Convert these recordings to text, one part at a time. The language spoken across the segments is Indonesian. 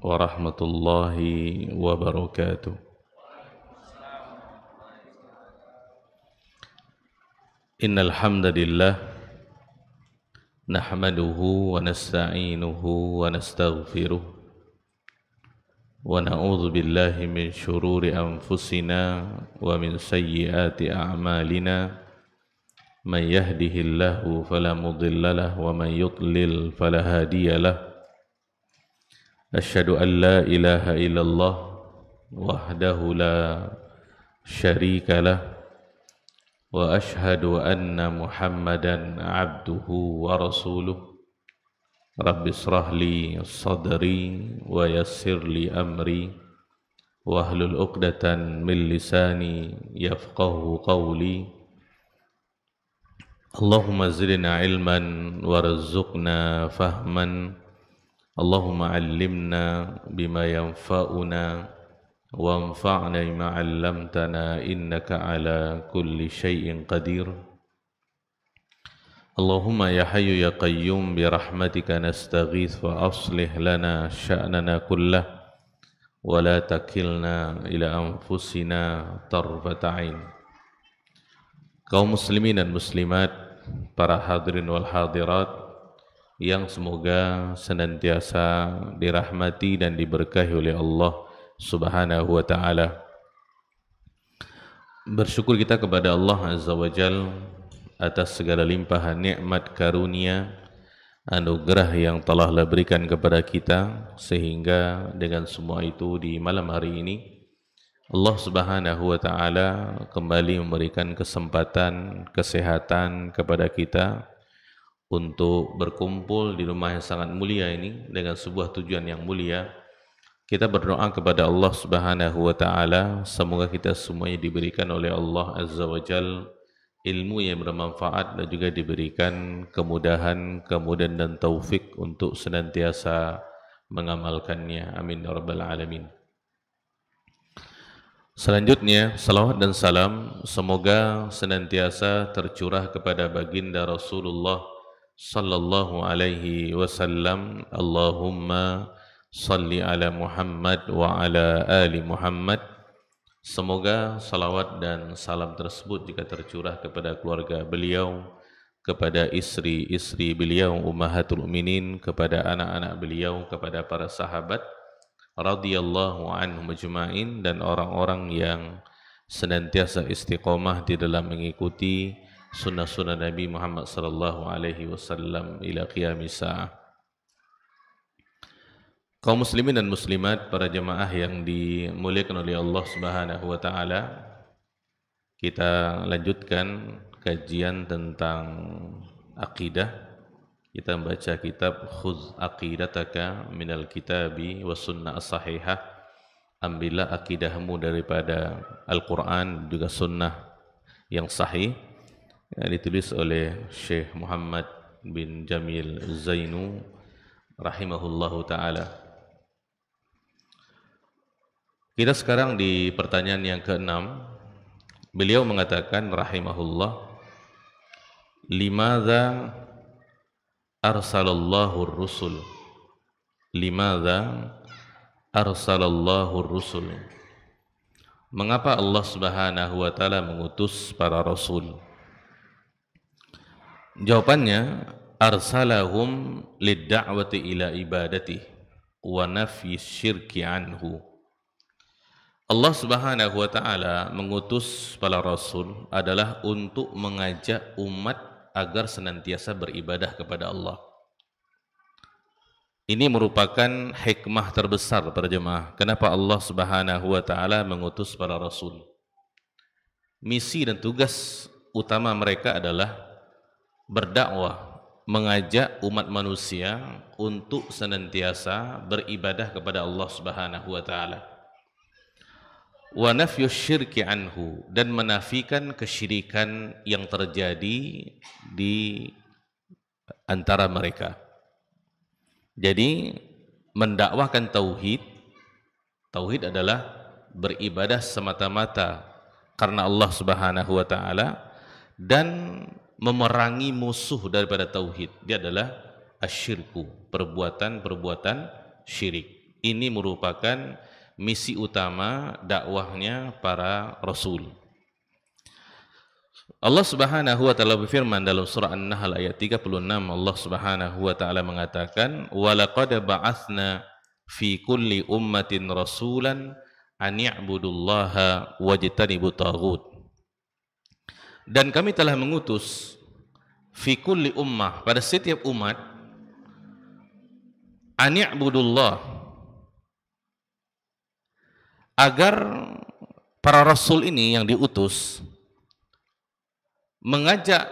warahmatullahi wabarakatuh. Innal hamdalillah nahmaduhu wa nasta'inuhu wa nastaghfiruh wa na'udzu billahi min shururi anfusina wa min sayyiati a'malina. Man yahdihillahu fala mudilla lahu wa man yudlil fala hadiya lahu. Asyhadu an la ilaha illallah wahdahu la syarika lah wa asyhadu anna Muhammadan abduhu wa rasuluh. Rabbi israh li sadri wa yassir li amri wahlul 'uqdatan min lisani yafqahu qawli. Allahumma zidna ilman warzuqna fahman. Allahumma 'allimna bima yanfa'una wanfa'na bima 'allamtana innaka 'ala kulli syai'in qadir. Allahumma ya hayyu ya qayyum bi rahmatika nastaghits wa aslih lana sya'nana kullah wa la takilna ila anfusina tarfata 'ain. Kaum muslimin dan muslimat, para hadirin wal hadirat yang semoga senantiasa dirahmati dan diberkahi oleh Allah Subhanahu wa ta'ala. Bersyukur kita kepada Allah Azza wa Jal atas segala limpahan nikmat karunia anugerah yang telah Allah berikan kepada kita, sehingga dengan semua itu di malam hari ini Allah Subhanahu wa ta'ala kembali memberikan kesempatan, kesehatan kepada kita untuk berkumpul di rumah yang sangat mulia ini dengan sebuah tujuan yang mulia. Kita berdoa kepada Allah Subhanahu wa ta'ala, semoga kita semuanya diberikan oleh Allah Azza wa Jal ilmu yang bermanfaat dan juga diberikan kemudahan dan taufik untuk senantiasa mengamalkannya. Amin ya rabbal alamin. Selanjutnya, salawat dan salam semoga senantiasa tercurah kepada baginda Rasulullah sallallahu alaihi wasallam. Allahumma salli ala Muhammad wa ala ali Muhammad. Semoga salawat dan salam tersebut jika tercurah kepada keluarga beliau, kepada istri-istri beliau ummahatul mukminin, kepada anak-anak beliau, kepada para sahabat radhiyallahu anhum ajma'in, dan orang-orang yang senantiasa istiqomah di dalam mengikuti sunnah-sunnah Nabi Muhammad sallallahu alaihi wasallam ila qiyamis saah. Kaum muslimin dan muslimat, para jemaah yang dimuliakan oleh Allah Subhanahu wa taala, kita lanjutkan kajian tentang akidah. Kita membaca kitab Khudz Aqidataka minal Kitabi was Sunnah as-Sahihah. Ambillah akidahmu daripada Al-Quran juga sunnah yang sahih, yang ditulis oleh Syekh Muhammad bin Jamil Zainu rahimahullahu ta'ala. Kita sekarang di pertanyaan yang ke-6. Beliau mengatakan rahimahullah, limadza arsalallahu ar-rusul. Limadza arsalallahu ar-rusul. Mengapa Allah Subhanahu wa taala mengutus para rasul? Jawabannya, arsalahum lid-da'wati ila ibadati wa nafyi syirki anhu. Allah Subhanahu wa taala mengutus para rasul adalah untuk mengajak umat agar senantiasa beribadah kepada Allah. Ini merupakan hikmah terbesar para jemaah. Kenapa Allah Subhanahu wa taala mengutus para rasul? Misi dan tugas utama mereka adalah berdakwah, mengajak umat manusia untuk senantiasa beribadah kepada Allah Subhanahu wa taala. Wa nafyu syirki anhu, dan menafikan kesyirikan yang terjadi di antara mereka. Jadi mendakwahkan tauhid. Tauhid adalah beribadah semata-mata karena Allah Subhanahu wa taala, dan memerangi musuh daripada tauhid. Dia adalah asyirku, perbuatan-perbuatan syirik. Ini merupakan misi utama dakwahnya para rasul. Allah Subhanahu wa taala berfirman dalam surah An-Nahl ayat 36, Allah Subhanahu wa taala mengatakan, "Wa laqad ba'atsna fi kulli ummatin rasulan an ya'budullaha wajtanibut taghut." Dan kami telah mengutus fi kulli ummah, pada setiap umat, an ya'budullah, agar para rasul ini yang diutus mengajak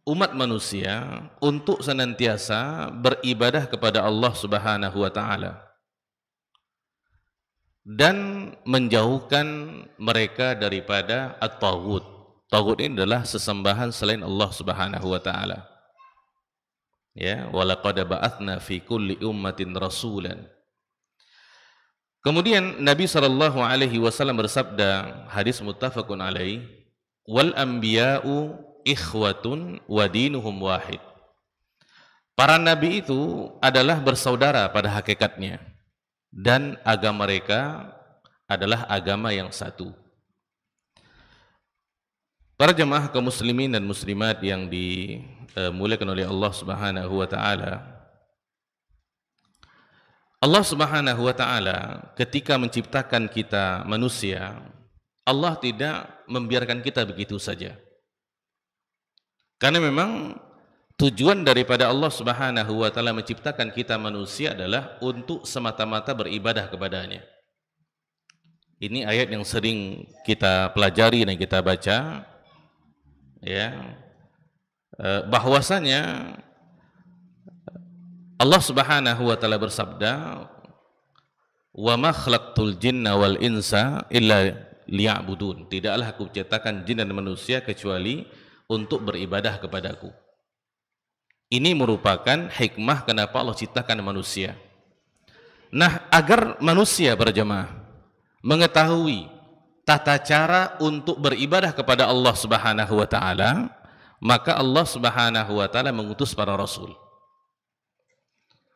umat manusia untuk senantiasa beribadah kepada Allah Subhanahu wa taala dan menjauhkan mereka daripada at-taghut. Taghut ini adalah sesembahan selain Allah Subhanahu wa taala. Ya, walaqad ba'atsna fi kulli ummatin rasulan. Kemudian Nabi sallallahu alaihi wasallam bersabda, hadis muttafaqun alaih, wal anbiya'u ikhwatun wa dinuhum wahid. Para nabi itu adalah bersaudara pada hakikatnya dan agama mereka adalah agama yang satu. Para jemaah kaum muslimin dan muslimat yang dimuliakan oleh Allah Subhanahu wa taala. Allah Subhanahu wa taala ketika menciptakan kita manusia, Allah tidak membiarkan kita begitu saja. Karena memang tujuan daripada Allah Subhanahu wa taala menciptakan kita manusia adalah untuk semata-mata beribadah kepadanya. Ini ayat yang sering kita pelajari dan kita baca, ya. Bahwasanya Allah Subhanahu wa taala bersabda, "Wa ma khalaqtul jinna wal insa illa liya'budun." Tidaklah aku ciptakan jin dan manusia kecuali untuk beribadah kepadaku. Ini merupakan hikmah kenapa Allah ciptakan manusia. Nah, agar manusia berjemaah mengetahui tata cara untuk beribadah kepada Allah Subhanahu wa taala, maka Allah Subhanahu wa taala mengutus para rasul.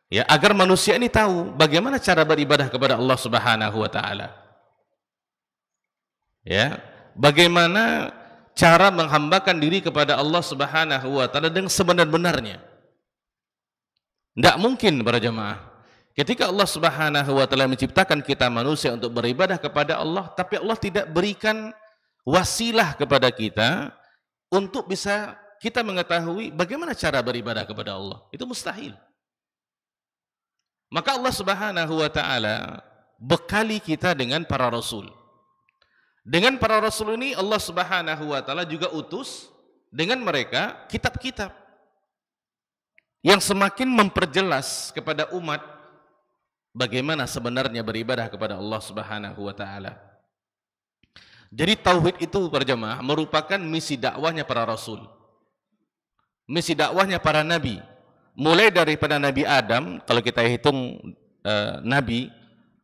Ya, agar manusia ini tahu bagaimana cara beribadah kepada Allah Subhanahu wa taala. Ya, bagaimana cara menghambakan diri kepada Allah Subhanahu wa taala dengan sebenar-benarnya. Tidak mungkin para jemaah, ketika Allah Subhanahu wa taala menciptakan kita manusia untuk beribadah kepada Allah, tapi Allah tidak berikan wasilah kepada kita untuk bisa kita mengetahui bagaimana cara beribadah kepada Allah. Itu mustahil. Maka Allah Subhanahu wa taala bekali kita dengan para rasul. Dengan para rasul ini Allah Subhanahu wa taala juga utus dengan mereka kitab-kitab yang semakin memperjelas kepada umat bagaimana sebenarnya beribadah kepada Allah Subhanahu wa taala. Jadi tauhid itu berjamaah merupakan misi dakwahnya para rasul. Misi dakwahnya para nabi. Mulai daripada Nabi Adam, kalau kita hitung nabi,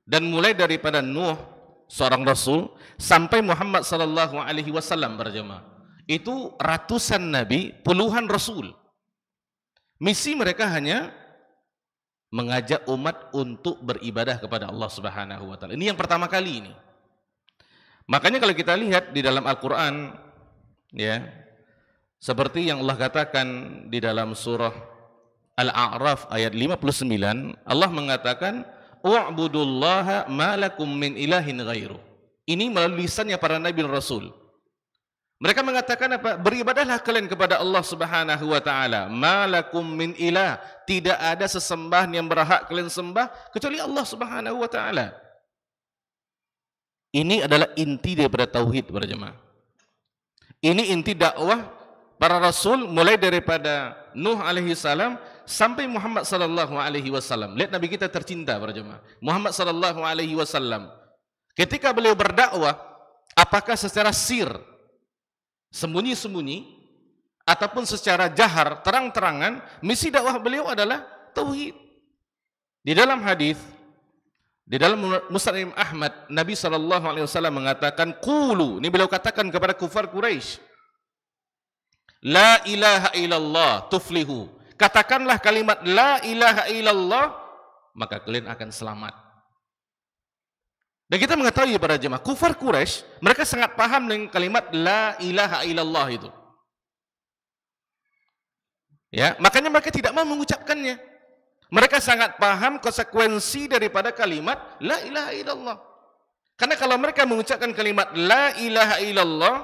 dan mulai daripada Nuh seorang rasul sampai Muhammad sallallahu alaihi wasallam berjemaah. Itu ratusan nabi, puluhan rasul. Misi mereka hanya mengajak umat untuk beribadah kepada Allah Subhanahu wa taala. Ini yang pertama kali ini. Makanya kalau kita lihat di dalam Al-Qur'an, ya, seperti yang Allah katakan di dalam surah Al-A'raf ayat 59, Allah mengatakan, "Wa'budullaha ma lakum min ilahin ghairu." Ini melalui lisannya para nabi dan rasul. Mereka mengatakan apa? Beribadahlah kalian kepada Allah Subhanahu wa taala. Ma lakum min ilah, tidak ada sesembahan yang berhak kalian sembah kecuali Allah Subhanahu wa taala. Ini adalah inti daripada tauhid para jemaah. Ini inti dakwah para rasul mulai daripada Nuh alaihi salam sampai Muhammad sallallahu alaihi wasallam. Lihat nabi kita tercinta para jemaah, Muhammad sallallahu alaihi wasallam. Ketika beliau berdakwah, apakah secara sir, sembunyi-sembunyi, ataupun secara jahar, terang-terangan, misi dakwah beliau adalah tauhid. Di dalam hadis, di dalam Musnad Imam Ahmad, Nabi sallallahu alaihi wasallam mengatakan, "Qulu," ini beliau katakan kepada kufar Quraisy, "La ilaha illallah tuflihu." Katakanlah kalimat la ilaha illallah, maka kalian akan selamat. Dan kita mengetahui para jemaah, kufar Quraisy, mereka sangat paham dengan kalimat la ilaha illallah itu. Ya, makanya mereka tidak mau mengucapkannya. Mereka sangat paham konsekuensi daripada kalimat la ilaha illallah. Karena kalau mereka mengucapkan kalimat la ilaha illallah,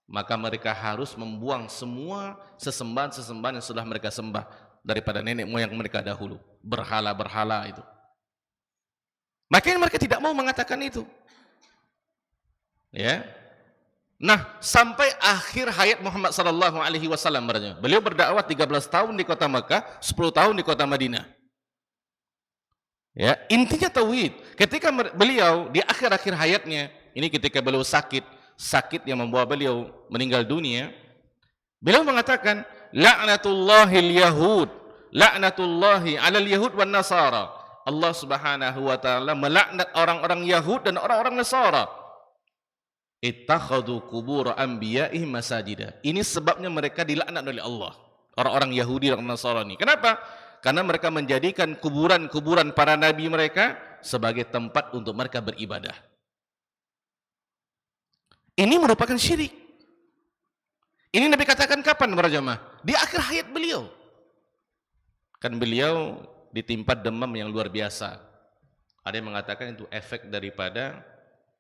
maka mereka harus membuang semua sesembahan-sesembahan yang sudah mereka sembah daripada nenek moyang mereka dahulu, berhala-berhala itu. Makanya mereka tidak mau mengatakan itu. Ya. Nah, sampai akhir hayat Muhammad sallallahu alaihi wasallam, beliau berdakwah 13 tahun di kota Makkah, 10 tahun di kota Madinah. Ya, intinya tauhid. Ketika beliau di akhir-akhir hayatnya, ini ketika beliau sakit yang membawa beliau meninggal dunia, beliau mengatakan la'natullahil yahud, la'natullahi 'alal yahud wan nasara. Allah Subhanahu wa taala melaknat orang-orang Yahud dan orang-orang Nasara. Ittakhadhu qubur anbiya'ihim masajida. Ini sebabnya mereka dilaknat oleh Allah. Orang-orang Yahudi dan Nasrani. Kenapa? Karena mereka menjadikan kuburan-kuburan para nabi mereka sebagai tempat untuk mereka beribadah. Ini merupakan syirik. Ini Nabi katakan kapan para jemaah? Di akhir hayat beliau. Kan beliau ditimpa demam yang luar biasa. Ada yang mengatakan itu efek daripada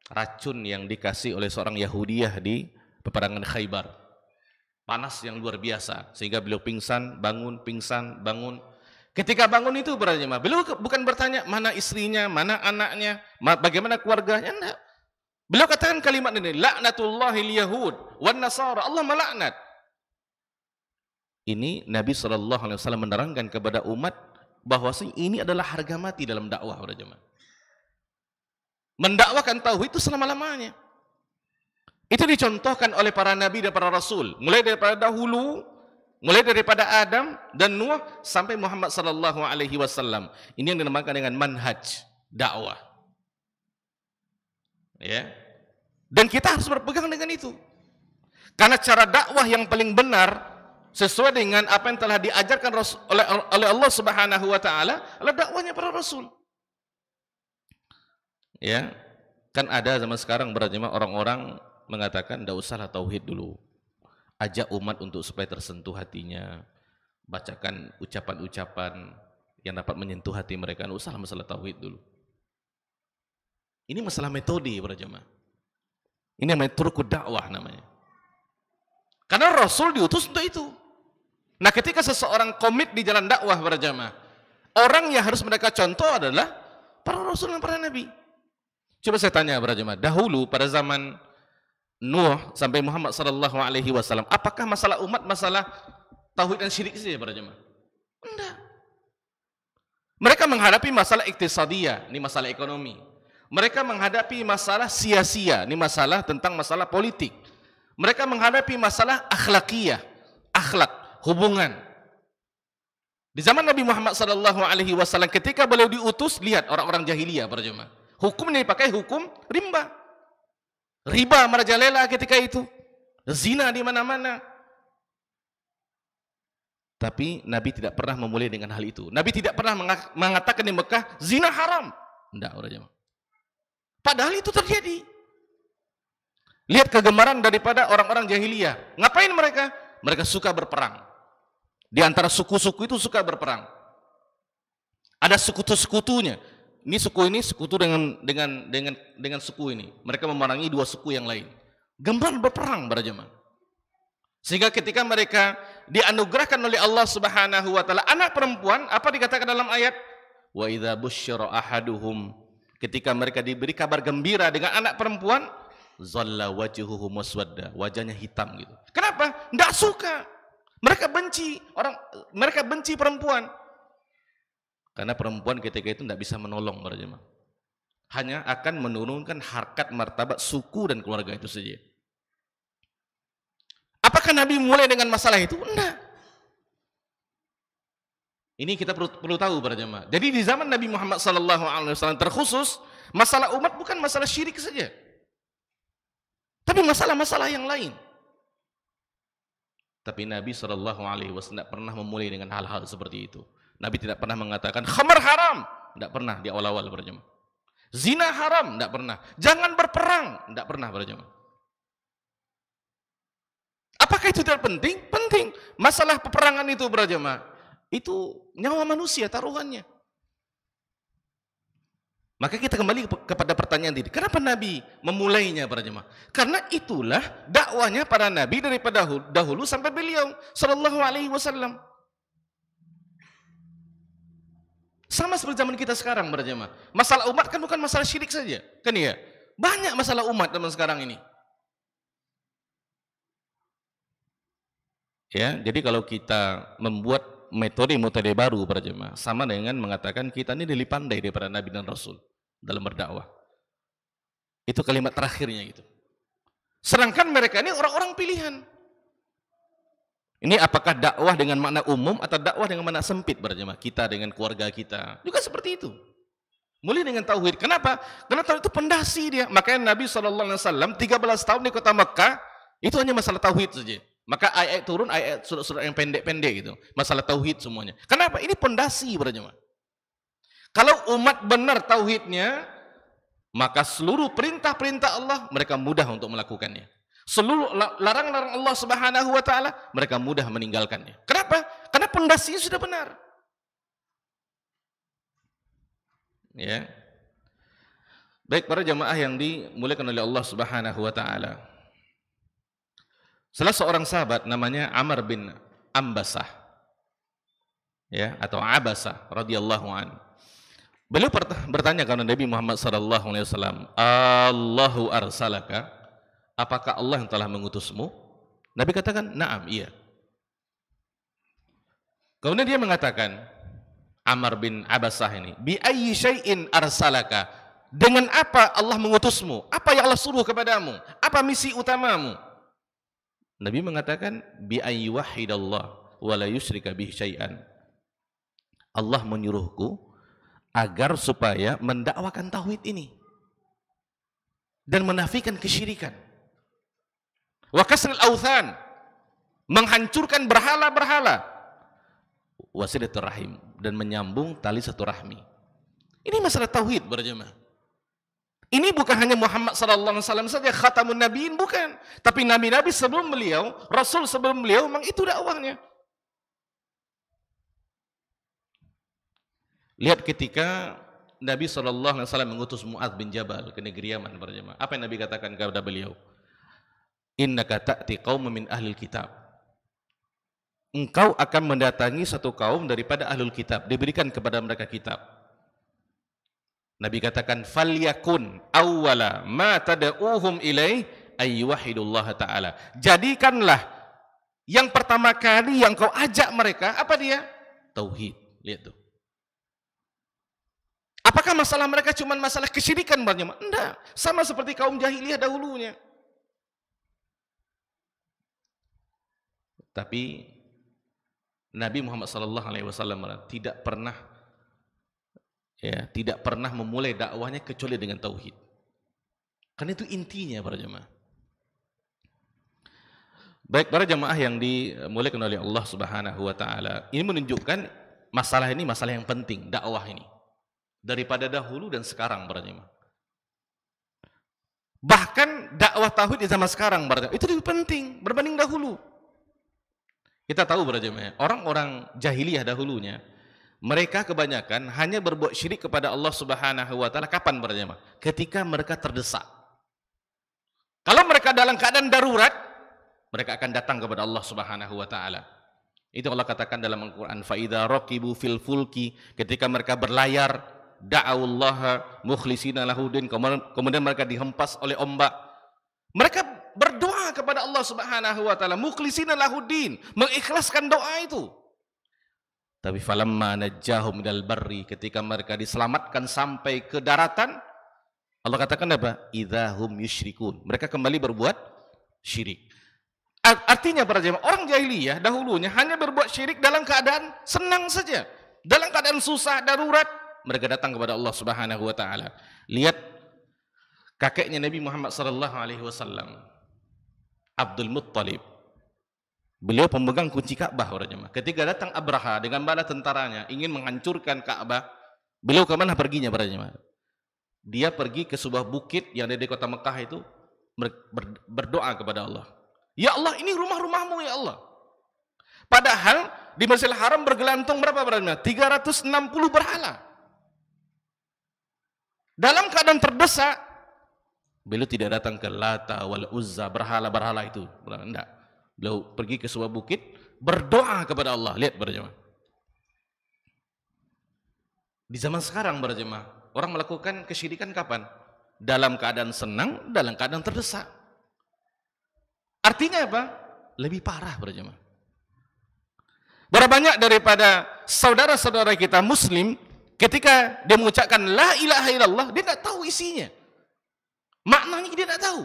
racun yang dikasih oleh seorang Yahudiyah di peperangan Khaybar. Panas yang luar biasa sehingga beliau pingsan, bangun, pingsan, bangun. Ketika bangun itu berjemaah, beliau bukan bertanya mana istrinya, mana anaknya, bagaimana keluarganya, enggak. Beliau katakan kalimat ini, la'natullahil yahud wan nasara. Allah melaknat. Ini Nabi SAW menerangkan kepada umat bahwasanya ini adalah harga mati dalam dakwah para jemaah. Mendakwakan tauhid itu selama-lamanya. Itu dicontohkan oleh para nabi dan para rasul, mulai daripada dahulu, mulai daripada Adam dan Nuh sampai Muhammad sallallahu alaihi wasallam. Ini yang dinamakan dengan manhaj dakwah. Ya. Dan kita harus berpegang dengan itu. Karena cara dakwah yang paling benar sesuai dengan apa yang telah diajarkan oleh Allah Subhanahu wa taala adalah dakwahnya para rasul. Ya. Kan ada zaman sekarang berjemaah orang-orang mengatakan enggak usahlah tauhid dulu. Ajak umat untuk supaya tersentuh hatinya. Bacakan ucapan-ucapan yang dapat menyentuh hati mereka. Enggak usahlah masalah tauhid dulu. Ini masalah metode berjemaah. Ini namanya turku dakwah namanya. Karena Rasul diutus untuk itu. Nah, ketika seseorang komit di jalan dakwah berjamaah, orang yang harus mereka contoh adalah para rasul dan para nabi. Coba saya tanya berjamaah, dahulu pada zaman Nuh sampai Muhammad sallallahu alaihi wasallam, apakah masalah umat masalah tauhid dan syirik saja berjamaah? Enggak. Mereka menghadapi masalah iktisadiyah, ini masalah ekonomi. Mereka menghadapi masalah sia-sia, ini masalah tentang masalah politik. Mereka menghadapi masalah akhlakiyah, akhlak, hubungan. Di zaman Nabi Muhammad SAW ketika beliau diutus, lihat orang-orang jahiliyah para jemaah. Hukumnya dipakai hukum riba. Riba merajalela ketika itu. Zina di mana-mana. Tapi Nabi tidak pernah memulai dengan hal itu. Nabi tidak pernah mengatakan di Mekah zina haram. Tidak para jemaah. Padahal itu terjadi. Lihat kegemaran daripada orang-orang jahiliyah. Ngapain mereka? Mereka suka berperang. Di antara suku-suku itu suka berperang. Ada sekutu-sekutunya. Ini sekutu dengan suku ini. Mereka memerangi dua suku yang lain. Gemar berperang para jemaah. Sehingga ketika mereka dianugerahkan oleh Allah Subhanahu wa taala anak perempuan, apa dikatakan dalam ayat? Wa idza busyira ahaduhum, ketika mereka diberi kabar gembira dengan anak perempuan, zalla wajhuhu muswadda, wajahnya hitam gitu. Kenapa? Enggak suka. Mereka benci perempuan. Karena perempuan ketika itu enggak bisa menolong para jemaah. Hanya akan menurunkan harkat martabat suku dan keluarga itu saja. Apakah Nabi mulai dengan masalah itu? Enggak. Ini kita perlu tahu para jemaah. Jadi di zaman Nabi Muhammad SAW terkhusus, masalah umat bukan masalah syirik saja. Tapi masalah-masalah yang lain. Tapi Nabi SAW tidak pernah memulai dengan hal-hal seperti itu. Nabi tidak pernah mengatakan khamar haram. Tidak pernah di awal-awal berjemaah. Zina haram, tidak pernah. Jangan berperang, tidak pernah para jemaah. Apakah itu tidak penting? Penting. Masalah peperangan itu para jemaah, itu nyawa manusia taruhannya. Maka kita kembali kepada pertanyaan tadi. Kenapa Nabi memulainya para jemaah? Karena itulah dakwahnya para Nabi daripada dahulu sampai beliau sallallahu alaihi wasallam. Sama seperti zaman kita sekarang para jemaah. Masalah umat kan bukan masalah syirik saja, kan ya? Banyak masalah umat zaman sekarang ini. Ya, jadi kalau kita membuat metode baru para jemaah, sama dengan mengatakan kita ini lebih pandai daripada Nabi dan Rasul dalam berdakwah. Itu kalimat terakhirnya gitu. Sedangkan mereka ini orang-orang pilihan. Ini apakah dakwah dengan makna umum atau dakwah dengan makna sempit para jemaah? Kita dengan keluarga kita juga seperti itu. Mulai dengan tauhid. Kenapa? Karena tauhid itu pondasi dia. Makanya Nabi SAW 13 tahun di kota Mekah itu hanya masalah tauhid saja. Maka ayat turun, ayat surat-surat yang pendek-pendek gitu. Masalah tauhid semuanya. Kenapa? Ini pondasi para jemaah. Kalau umat benar tauhidnya, maka seluruh perintah-perintah Allah mereka mudah untuk melakukannya. Seluruh larang-larang Allah Subhanahu wa taala mereka mudah meninggalkannya. Kenapa? Karena pondasinya sudah benar. Ya. Baik para jemaah yang dimuliakan oleh Allah Subhanahu wa taala. Salah seorang sahabat namanya Amr bin Ambasah. Ya, atau Abasah radhiyallahu an. Beliau bertanya kepada Nabi Muhammad sallallahu alaihi wasallam, "Allahu arsalaka?" Apakah Allah yang telah mengutusmu? Nabi katakan, "Na'am, iya." Kemudian dia mengatakan, Amr bin Abasah ini, "Bi ayyi syai'in arsalaka?" Dengan apa Allah mengutusmu? Apa yang Allah suruh kepadamu? Apa misi utamamu? Nabi mengatakan, "Bi ayyi wahidallah wa la yusyrika bihi syai'an." Allah menyuruhku agar supaya mendakwakan tauhid ini dan menafikan kesyirikan. Wa kasril authan, menghancurkan berhala-berhala. Wasilatul rahim, dan menyambung tali silaturahmi. Ini masalah tauhid berjemaah. Ini bukan hanya Muhammad sallallahu alaihi wasallam saja khatamun nabiin, bukan, tapi nabi-nabi sebelum beliau, rasul sebelum beliau memang itu dakwahnya. Lihat ketika Nabi sallallahu alaihi wasallam mengutus Muadz bin Jabal ke negeri Yaman berjemaah. Apa yang Nabi katakan kepada beliau? Innaka ta'ti qauman min ahlil kitab. Engkau akan mendatangi satu kaum daripada ahlul kitab, diberikan kepada mereka kitab. Nabi katakan, falyakun awwala ma tad'uuhum ilaih ay yuwahhidullah ta'ala. Jadikanlah yang pertama kali yang kau ajak mereka, apa dia? Tauhid. Lihat tuh. Apakah masalah mereka cuma masalah kesyirikan berjemaah? Enggak, sama seperti kaum jahiliyah dahulunya. Tapi Nabi Muhammad SAW tidak pernah memulai dakwahnya kecuali dengan tauhid. Karena itu intinya para jemaah. Baik para jemaah yang dimuliakan oleh Allah Subhanahu wa taala, ini menunjukkan masalah ini masalah yang penting, dakwah ini. Daripada dahulu dan sekarang para jemaah. Bahkan dakwah tauhid di zaman sekarang para jemaah, itu lebih penting berbanding dahulu. Kita tahu para jemaah, orang-orang jahiliyah dahulunya, mereka kebanyakan hanya berbuat syirik kepada Allah Subhanahu wa taala kapan para jemaah? Ketika mereka terdesak. Kalau mereka dalam keadaan darurat, mereka akan datang kepada Allah Subhanahu wa taala. Itu Allah katakan dalam Al-Qur'an, fa idza raqibu fil fulki, ketika mereka berlayar, da'aullaha mukhlishina lahudin, kemudian mereka dihempas oleh ombak. Mereka berdoa kepada Allah Subhanahu wa taala, mukhlishina lahudin, mengikhlaskan doa itu. Tapi falamma najjahum minal barri, ketika mereka diselamatkan sampai ke daratan, Allah katakan apa? Idzahum yusyrikun. Mereka kembali berbuat syirik. Artinya para jemaah, orang jahiliyah dahulunya hanya berbuat syirik dalam keadaan senang saja. Dalam keadaan susah, darurat, mereka datang kepada Allah Subhanahu wa taala. Lihat kakeknya Nabi Muhammad sallallahu alaihi wasallam, Abdul Muttalib. Beliau pemegang kunci Ka'bah para jemaah. Ketika datang Abraha dengan bala tentaranya ingin menghancurkan Ka'bah, beliau ke mana perginya para jemaah? Dia pergi ke sebuah bukit yang ada di kota Mekah itu, berdoa kepada Allah. Ya Allah, ini rumah-rumahmu ya Allah. Padahal di Masjidil Haram bergelantung berapa berapa? 360 berhala. Dalam keadaan terdesak, beliau tidak datang ke Lata wal Uzza, berhala-berhala itu. Enggak. Beliau pergi ke sebuah bukit, berdoa kepada Allah. Lihat berjemaah. Di zaman sekarang berjemaah, orang melakukan kesyirikan kapan? Dalam keadaan senang, dalam keadaan terdesak. Artinya apa? Lebih parah berjemaah. Berapa banyak daripada saudara-saudara kita Muslim, ketika dia mengucapkan la ilaha illallah, dia tidak tahu isinya. Maknanya dia tidak tahu.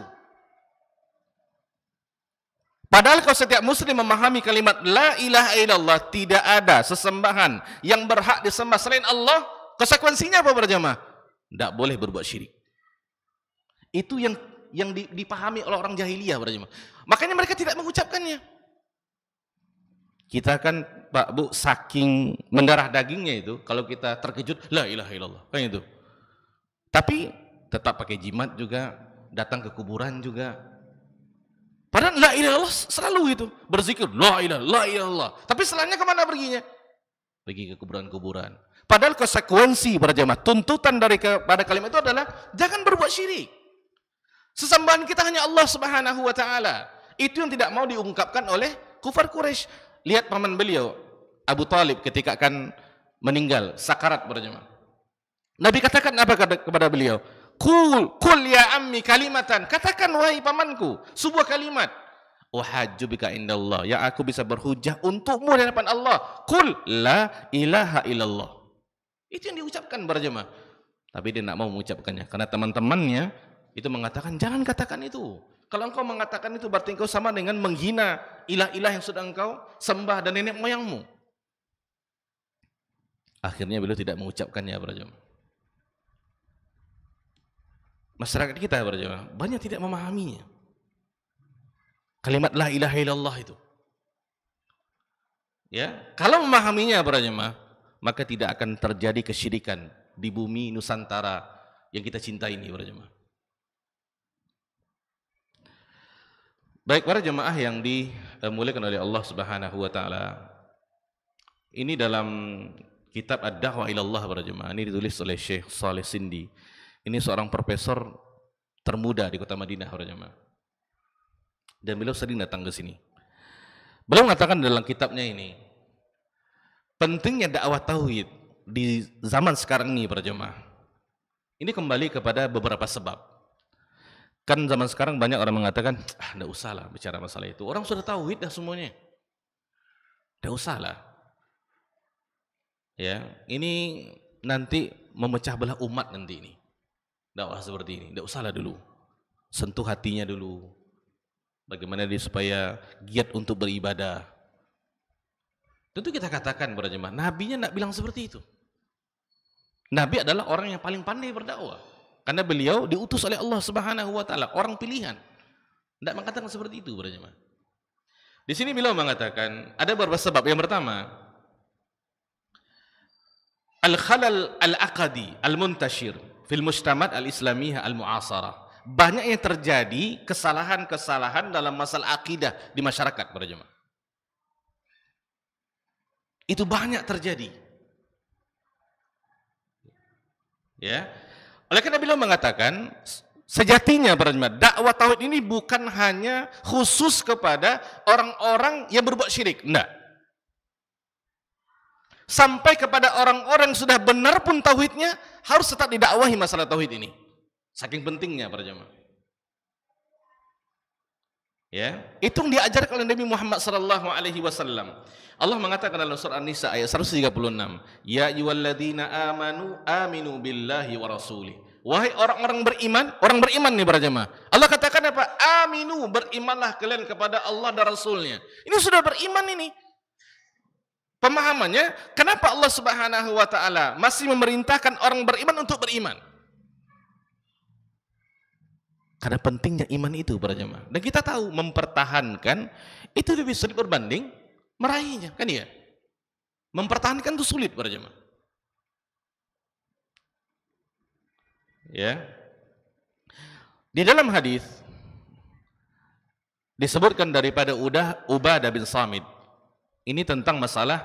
Padahal kalau setiap Muslim memahami kalimat la ilaha illallah, tidak ada sesembahan yang berhak disembah selain Allah, konsekuensinya apa berjamaah? Tidak boleh berbuat syirik. Itu yang dipahami oleh orang jahiliyah berjamaah. Makanya mereka tidak mengucapkannya. Kita kan Pak Bu, saking mendarah dagingnya itu, kalau kita terkejut la ilaha illallah, kan itu. Tapi tetap pakai jimat juga, datang ke kuburan juga. Padahal la ilaha illallah selalu itu berzikir la ilaha illallah. Tapi setelahnya kemana perginya? Pergi ke kuburan-kuburan. Padahal konsekuensi berjamaah, tuntutan pada kalimat itu adalah jangan berbuat syirik. Sesembahan kita hanya Allah Subhanahu wa taala. Itu yang tidak mau diungkapkan oleh kufar Quraisy. Lihat paman beliau Abu Talib ketika akan meninggal sakarat berjamaah. Nabi katakan apa kepada beliau? Kul ya ammi kalimatan. Katakan wahai pamanku sebuah kalimat. Uhajju bika indallah. Ya aku bisa berhujah untukmu di hadapan Allah. Kul la ilaha illallah. Itu yang diucapkan berjamaah. Tapi dia tidak mau mengucapkannya karena teman-temannya itu mengatakan jangan katakan itu. Kalau engkau mengatakan itu berarti engkau sama dengan menghina ilah-ilah yang sudah engkau sembah dan nenek moyangmu. Akhirnya beliau tidak mengucapkannya berjamaah. Masyarakat kita berjamaah banyak tidak memahaminya. Kalimat la ilaha illallah itu. Ya, kalau memahaminya berjamaah, maka tidak akan terjadi kesyirikan di bumi Nusantara yang kita cintai ini berjamaah. Baik para jemaah yang dimuliakan oleh Allah Subhanahu wa taala. Ini dalam kitab Ad-Da'wah ila Allah para jemaah. Ini ditulis oleh Syekh Saleh Sindi. Ini seorang profesor termuda di kota Madinah para jemaah. Dan beliau sering datang ke sini. Beliau mengatakan dalam kitabnya ini, pentingnya dakwah tauhid di zaman sekarang ini para jemaah. Ini kembali kepada beberapa sebab. Kan zaman sekarang banyak orang mengatakan, enggak usahlah bicara masalah itu. Orang sudah tauhid dah semuanya. Enggak usahlah. Ya, ini nanti memecah belah umat nanti ini. Dakwah seperti ini, enggak usahlah dulu. Sentuh hatinya dulu. Bagaimana dia supaya giat untuk beribadah. Tentu kita katakan para jemaah, nabinya enggak bilang seperti itu. Nabi adalah orang yang paling pandai berdakwah. Karena beliau diutus oleh Allah Subhanahu wa taala, orang pilihan. Tidak mengatakan seperti itu, para jemaah. Di sini beliau mengatakan ada beberapa sebab. Yang pertama, al-khalal al-aqadi al-muntashir fil mujtamaat al-islamiyah al-mu'asarah. Banyak yang terjadi kesalahan-kesalahan dalam masalah akidah di masyarakat, para jemaah. Itu banyak terjadi. Ya. Oleh karena beliau mengatakan, sejatinya para jemaah, dakwah tauhid ini bukan hanya khusus kepada orang-orang yang berbuat syirik, enggak. Sampai kepada orang-orang yang sudah benar pun tauhidnya harus tetap didakwahi masalah tauhid ini. Saking pentingnya para jemaah. Ya, itu yang diajarkan oleh Nabi Muhammad sallallahu alaihi wasallam. Allah mengatakan dalam surah An-Nisa ayat 136, "Ya ayyuhalladzina amanu aminu billahi wa rasulih." Wahai orang-orang beriman nih para jemaah. Allah katakan apa? Aminu, berimanlah kalian kepada Allah dan Rasulnya. Ini sudah beriman ini. Pemahamannya, kenapa Allah Subhanahu wa taala masih memerintahkan orang beriman untuk beriman? Karena pentingnya iman itu para jemaah. Dan kita tahu mempertahankan itu lebih sulit berbanding meraihnya, kan ya? Mempertahankan itu sulit para jemaah. Ya. Di dalam hadis disebutkan daripada Ubadah bin Samit. Ini tentang masalah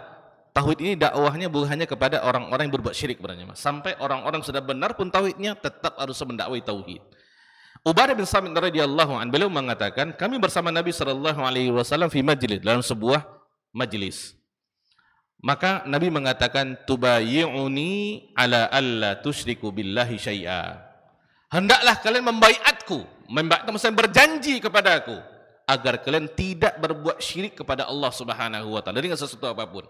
tauhid ini, dakwahnya bukan hanya kepada orang-orang yang berbuat syirik sebenarnya, sampai orang-orang sudah benar pun tauhidnya tetap harus mendakwai tauhid. Ubadah bin Samit radhiyallahu anhu beliau mengatakan, kami bersama Nabi sallallahu alaihi wasallam fi majlis, dalam sebuah majlis. Maka Nabi mengatakan, tubayyi'uni ala alla tusyriku billahi syai'a. Hendaklah kalian membaiatku, maksudnya berjanji kepada aku agar kalian tidak berbuat syirik kepada Allah Subhanahu wa taala dengan sesuatu apapun.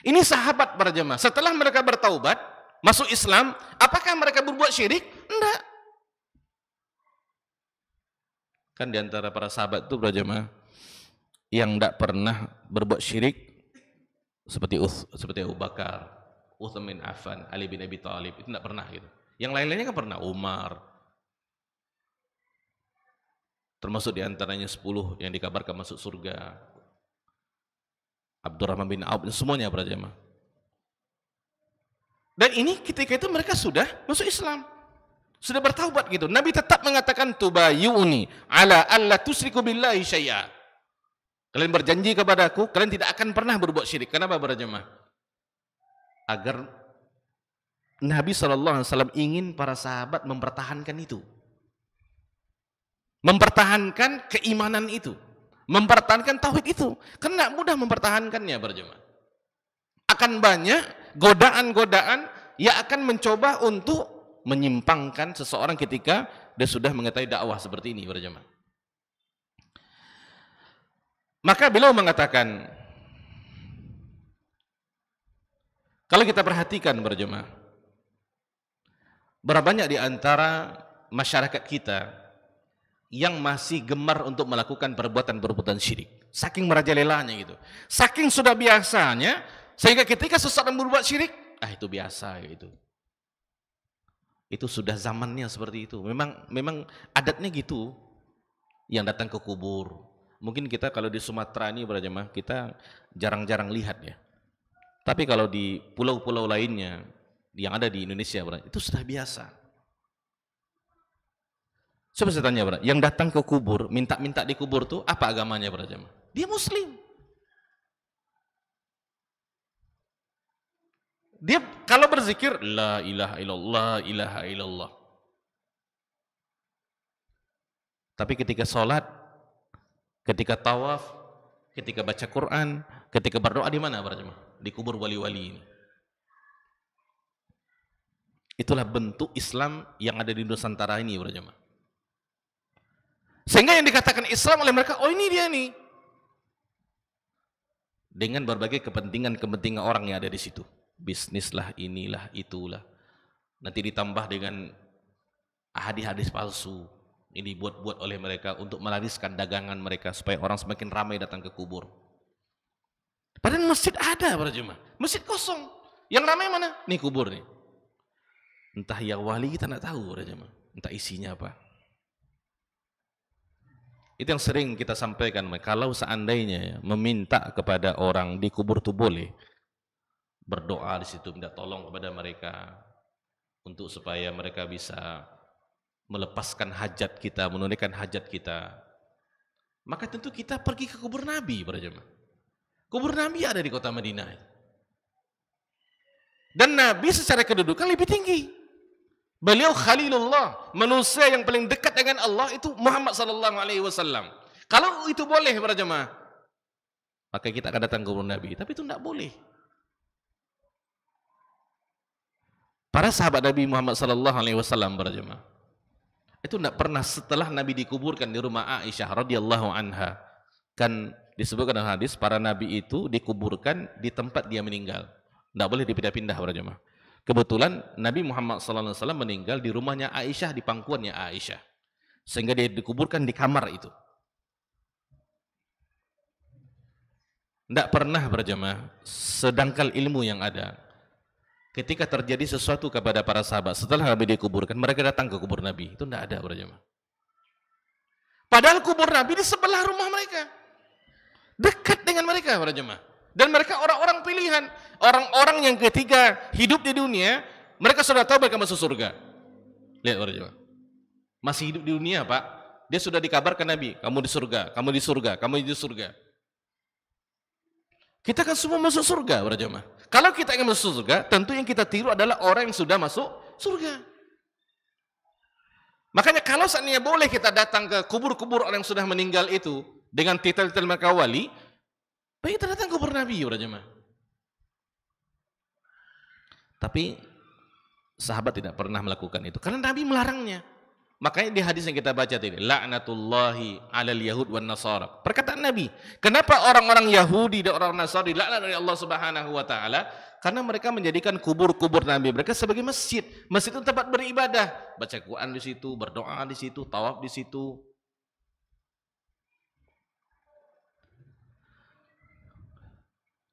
Ini sahabat para jemaah, setelah mereka bertaubat, masuk Islam, apakah mereka berbuat syirik? Enggak. Kan di antara para sahabat itu para jemaah yang enggak pernah berbuat syirik seperti Abu Bakar, Utsman bin Affan, Ali bin Abi Thalib, itu enggak pernah gitu. Yang lain-lainnya kan pernah, Umar. Termasuk di antaranya 10 yang dikabarkan masuk surga. Abdurrahman bin Auf, semuanya para jemaah. Dan ini ketika itu mereka sudah masuk Islam, sudah bertaubat gitu. Nabi tetap mengatakan, tubayyuni ala alla tusyriku billahi syai'a. Kalian berjanji kepada aku, kalian tidak akan pernah berbuat syirik. Kenapa para jemaah? Agar Nabi SAW ingin para sahabat mempertahankan itu, mempertahankan keimanan itu, mempertahankan tauhid itu. Karena mudah mempertahankannya para jemaah. Akan banyak godaan-godaan yang akan mencoba untuk menyimpangkan seseorang ketika dia sudah mengetahui dakwah seperti ini para jemaah. Maka beliau mengatakan, kalau kita perhatikan para jemaah, berapa banyak di antara masyarakat kita yang masih gemar untuk melakukan perbuatan-perbuatan syirik, saking merajalelanya gitu, saking sudah biasanya, sehingga ketika seseorang berbuat syirik, itu biasa gitu. Itu sudah zamannya seperti itu. Memang adatnya gitu. Yang datang ke kubur. Mungkin kita kalau di Sumatera ini para jemaah, kita jarang-jarang lihat ya. Tapi kalau di pulau-pulau lainnya yang ada di Indonesia, itu sudah biasa. Coba saya tanya, yang datang ke kubur, minta-minta di kubur tuh apa agamanya para jemaah? Dia Muslim. Dia kalau berzikir, la ilaha illallah, ilaha illallah. Tapi ketika sholat, ketika tawaf, ketika baca Quran, ketika berdoa di mana para jemaah? Di kubur wali-wali ini. Itulah bentuk Islam yang ada di Nusantara ini para jemaah. Sehingga yang dikatakan Islam oleh mereka, oh ini dia nih. Dengan berbagai kepentingan-kepentingan orang yang ada di situ. Bisnis lah, inilah, itulah. Nanti ditambah dengan hadis-hadis palsu. Ini buat-buat oleh mereka untuk melariskan dagangan mereka supaya orang semakin ramai datang ke kubur. Padahal masjid ada para jemaah, masjid kosong. Yang ramai mana? Nih kubur nih. Entah yang wali kita tidak tahu para jemaah, entah isinya apa. Itu yang sering kita sampaikan. Kalau seandainya meminta kepada orang di kubur itu boleh, berdoa di situ, minta tolong kepada mereka untuk supaya mereka bisa melepaskan hajat kita, menunaikan hajat kita, maka tentu kita pergi ke kubur Nabi para jemaah. Kubur Nabi ada di kota Madinah. Dan Nabi secara kedudukan lebih tinggi. Beliau Khalilullah, manusia yang paling dekat dengan Allah itu Muhammad sallallahu alaihi wasallam. Kalau itu boleh para jemaah, maka kita akan datang ke kubur Nabi. Tapi itu tidak boleh. Para sahabat Nabi Muhammad sallallahu alaihi wasallam para jemaah, itu tidak pernah setelah Nabi dikuburkan di rumah Aisyah radhiyallahu anha, kan disebutkan dalam hadis para nabi itu dikuburkan di tempat dia meninggal, tidak boleh dipindah-pindah para jemaah. Kebetulan Nabi Muhammad sallallahu alaihi wasallam meninggal di rumahnya Aisyah, di pangkuannya Aisyah, sehingga dia dikuburkan di kamar itu. Tidak pernah para jemaah, sedangkal ilmu yang ada, ketika terjadi sesuatu kepada para sahabat setelah Nabi dikuburkan, mereka datang ke kubur Nabi. Itu tidak ada para jemaah. Padahal kubur Nabi di sebelah rumah mereka, dekat dengan mereka para jemaah. Dan mereka orang-orang pilihan, orang-orang yang ketika hidup di dunia, mereka sudah tahu mereka masuk surga. Lihat para jemaah. Masih hidup di dunia, Pak. Dia sudah dikabarkan Nabi, kamu di surga, kamu di surga, kamu di surga. Kita kan semua masuk surga, para jemaah. Kalau kita ingin masuk surga, tentu yang kita tiru adalah orang yang sudah masuk surga. Makanya kalau seandainya boleh kita datang ke kubur-kubur orang yang sudah meninggal itu dengan titel-titel mereka wali, baik kita datang ke kubur Nabi, para jemaah. Tapi sahabat tidak pernah melakukan itu karena Nabi melarangnya. Makanya di hadis yang kita baca tadi, laknatullahi 'alal yahud wan nasara. Perkataan Nabi, kenapa orang-orang Yahudi dan orang Nasrani dilaknat oleh Allah Subhanahu wa taala? Karena mereka menjadikan kubur-kubur Nabi mereka sebagai masjid. Masjid itu tempat beribadah, baca Quran di situ, berdoa di situ, tawaf di situ.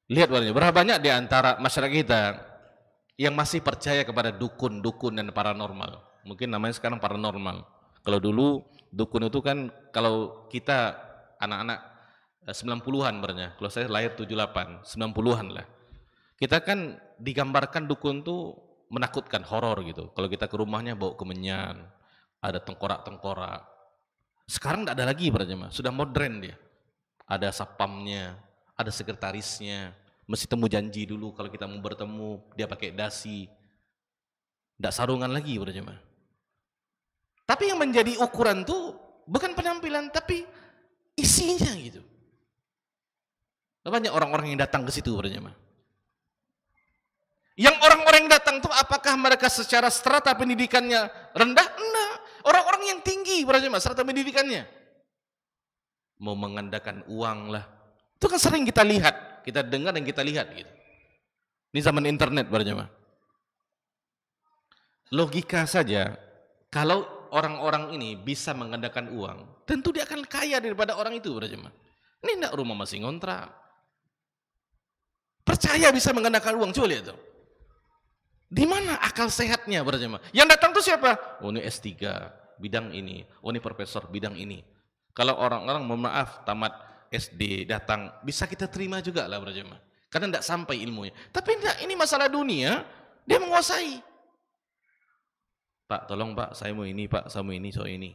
Lihat warnanya, berapa banyak di antara masyarakat kita yang masih percaya kepada dukun-dukun dan paranormal. Mungkin namanya sekarang paranormal. Kalau dulu dukun itu kan kalau kita anak-anak 90-an bernya. Kalau saya lahir 78, 90-an lah. Kita kan digambarkan dukun tuh menakutkan, horor gitu. Kalau kita ke rumahnya bau kemenyan, ada tengkorak-tengkorak. Sekarang enggak ada lagi berjemaah, sudah modern dia. Ada sapamnya, ada sekretarisnya. Mesti temu janji dulu kalau kita mau bertemu, dia pakai dasi. Enggak sarungan lagi berjemaah. Tapi yang menjadi ukuran tuh bukan penampilan tapi isinya gitu. Banyak orang-orang yang datang ke situ berjemaah. Yang orang-orang yang datang tuh apakah mereka secara strata pendidikannya rendah? Enggak. Orang-orang yang tinggi berjemaah strata pendidikannya. Mau mengandalkan uang lah. Itu kan sering kita lihat, kita dengar dan kita lihat gitu. Ini zaman internet berjemaah. Logika saja, kalau orang-orang ini bisa mengandalkan uang, tentu dia akan kaya daripada orang itu berjemaah. Ini enggak rumah masih ngontrak. Percaya bisa mengandalkan uang, coba lihat tuh. Di mana akal sehatnya berjemaah? Yang datang tuh siapa? Oh ini S3, bidang ini. Oh ini profesor, bidang ini. Kalau orang-orang mohon maaf tamat SD datang, bisa kita terima juga lah berjemaah. Karena tidak sampai ilmunya. Tapi tidak, ini masalah dunia, dia menguasai. Pak, tolong Pak, saya mau ini Pak, saya mau ini, so ini.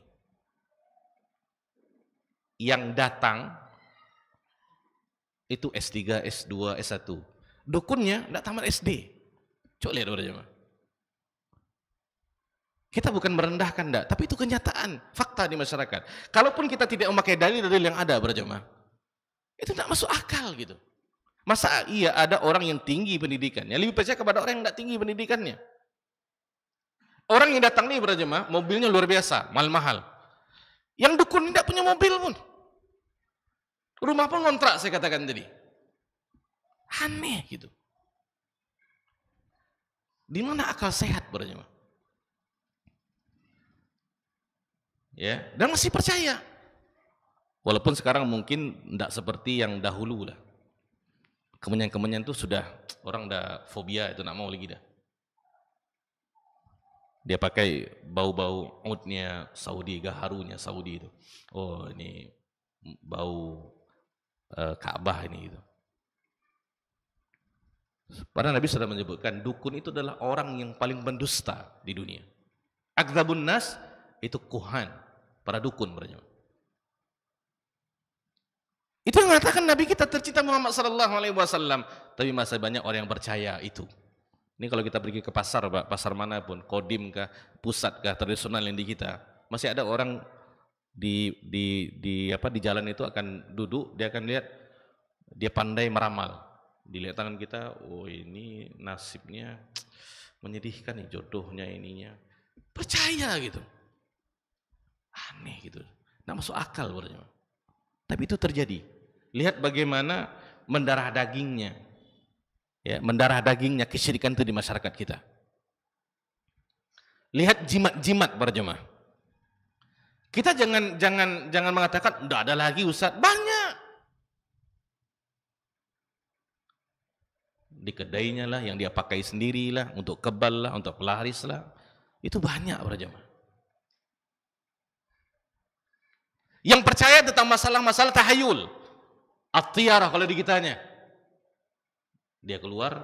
Yang datang itu S3, S2, S1. Dukunnya tidak tamat SD. Coba lihat berjemaah. Kita bukan merendahkan enggak, tapi itu kenyataan, fakta di masyarakat. Kalaupun kita tidak memakai dalil-dalil yang ada berjemaah, itu tidak masuk akal gitu. Masa iya ada orang yang tinggi pendidikannya, lebih percaya kepada orang yang tidak tinggi pendidikannya. Orang yang datang nih berjemaah, mobilnya luar biasa, mahal-mahal. Yang dukun tidak punya mobil pun. Rumah pun kontrak saya katakan tadi. Aneh gitu. Di mana akal sehat berjemaah? Ya, dan masih percaya. Walaupun sekarang mungkin tidak seperti yang dahulu lah. Kemenyan-kemenyan itu sudah orang dah fobia, itu nak mau lagi dah. Dia pakai bau-bau oudnya Saudi, gaharunya Saudi itu. Oh ini bau Ka'bah ini gitu. Padahal Nabi sudah menyebutkan dukun itu adalah orang yang paling mendusta di dunia. Akdzabun nas itu kuhan, para dukun berjemaah. Itu yang mengatakan Nabi kita tercinta Muhammad sallallahu alaihi wasallam, tapi masih banyak orang yang percaya itu. Ini kalau kita pergi ke pasar, Pak, pasar manapun, Kodim kah, pusat kah, tradisional yang di kita, masih ada orang di jalan itu akan duduk, dia akan lihat, dia pandai meramal. Dilihat tangan kita, oh ini nasibnya menyedihkan nih, jodohnya ininya. Percaya gitu. Aneh gitu. Nggak masuk akal berjemaah. Tapi itu terjadi. Lihat bagaimana mendarah dagingnya. Ya, mendarah dagingnya kesyirikan itu di masyarakat kita. Lihat jimat-jimat berjemaah. Kita jangan mengatakan enggak ada lagi Ustaz. Banyak. Di kedainya lah, yang dia pakai sendirilah, untuk kebal lah, untuk pelaris lah. Itu banyak berjemaah. Yang percaya tentang masalah-masalah tahayul, at-tiyarah kalau di kitanya, dia keluar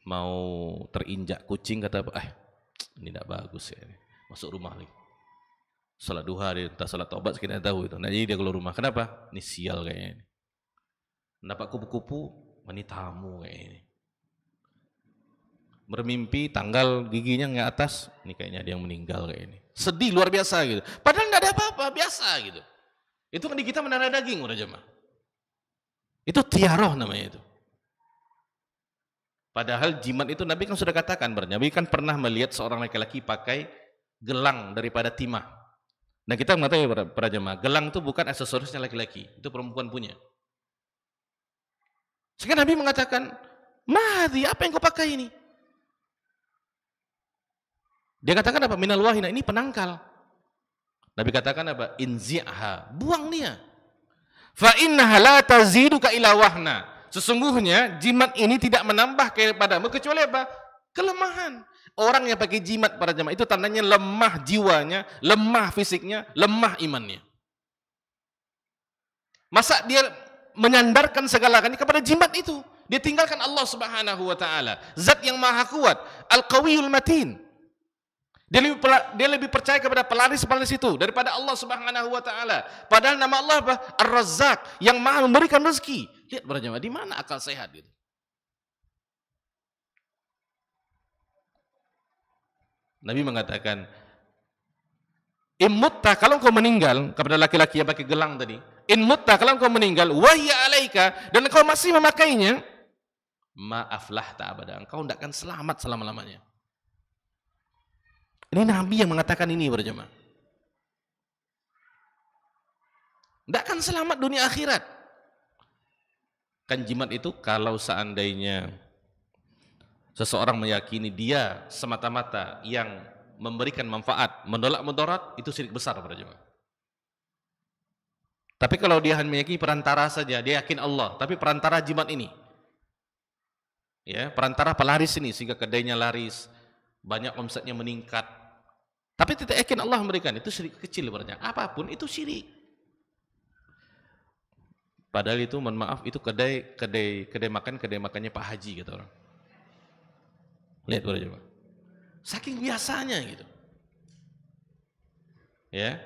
mau terinjak kucing kata ini tidak bagus ya, masuk rumah lagi. Salat duha dia, entah salat taubat kita tahu itu. Nah, jadi dia keluar rumah. Kenapa? Ini sial kayaknya ini. Mendapat kupu-kupu, ini tamu kayak ini. Bermimpi tanggal giginya nggak atas, ini kayaknya dia yang meninggal kayak ini. Sedih luar biasa gitu. Padahal nggak ada apa-apa, biasa gitu. Itu kan di kita mendarah daging udah jemaah. Itu tiaroh namanya itu. Padahal jimat itu Nabi kan sudah katakan, Nabi kan pernah melihat seorang laki-laki pakai gelang daripada timah. Nah kita mengatakan para jemaah, gelang itu bukan aksesorisnya laki-laki, itu perempuan punya. Sehingga Nabi mengatakan, "Mahdi, apa yang kau pakai ini?" Dia katakan apa? Minal wahina, ini penangkal. Nabi katakan apa? Inzi'ha, buang dia. Fa innaha la taziduka ila wahna. Sesungguhnya jimat ini tidak menambah kepadamu kecuali apa? Kelemahan. Orang yang pakai jimat para jemaah itu tandanya lemah jiwanya, lemah fisiknya, lemah imannya. Masa dia menyandarkan segala-galanya kepada jimat itu? Dia tinggalkan Allah Subhanahu wa taala, zat yang maha kuat, Al-Qawiyul Matin. Dia lebih percaya kepada pelaris-pelaris itu daripada Allah Subhanahu wa taala. Padahal nama Allah apa? Ar-Razzaq, yang maha memberikan rezeki. Lihat para jemaah, di mana akal sehat itu? Nabi mengatakan, "Immutta, kalau engkau meninggal," kepada laki-laki yang pakai gelang tadi, "Immutta, kalau engkau meninggal, wahya alaika," dan engkau masih memakainya, "Ma'aflah ta'abada," engkau tidak akan selamat selama-lamanya. Ini Nabi yang mengatakan ini berjemaah. Tidak akan selamat dunia akhirat. Kan jimat itu kalau seandainya seseorang meyakini dia semata-mata yang memberikan manfaat, menolak mudarat, itu syirik besar para jemaah. Tapi kalau dia hanya meyakini perantara saja, dia yakin Allah, tapi perantara jimat ini, ya, perantara pelaris ini sehingga kedainya laris, banyak omsetnya meningkat, tapi tidak yakin Allah memberikan, itu syirik kecil para jemaah. Apapun itu syirik. Padahal itu, mohon maaf, itu kedai makannya Pak Haji kata orang. Lihat para jemaah. Saking biasanya gitu. Ya.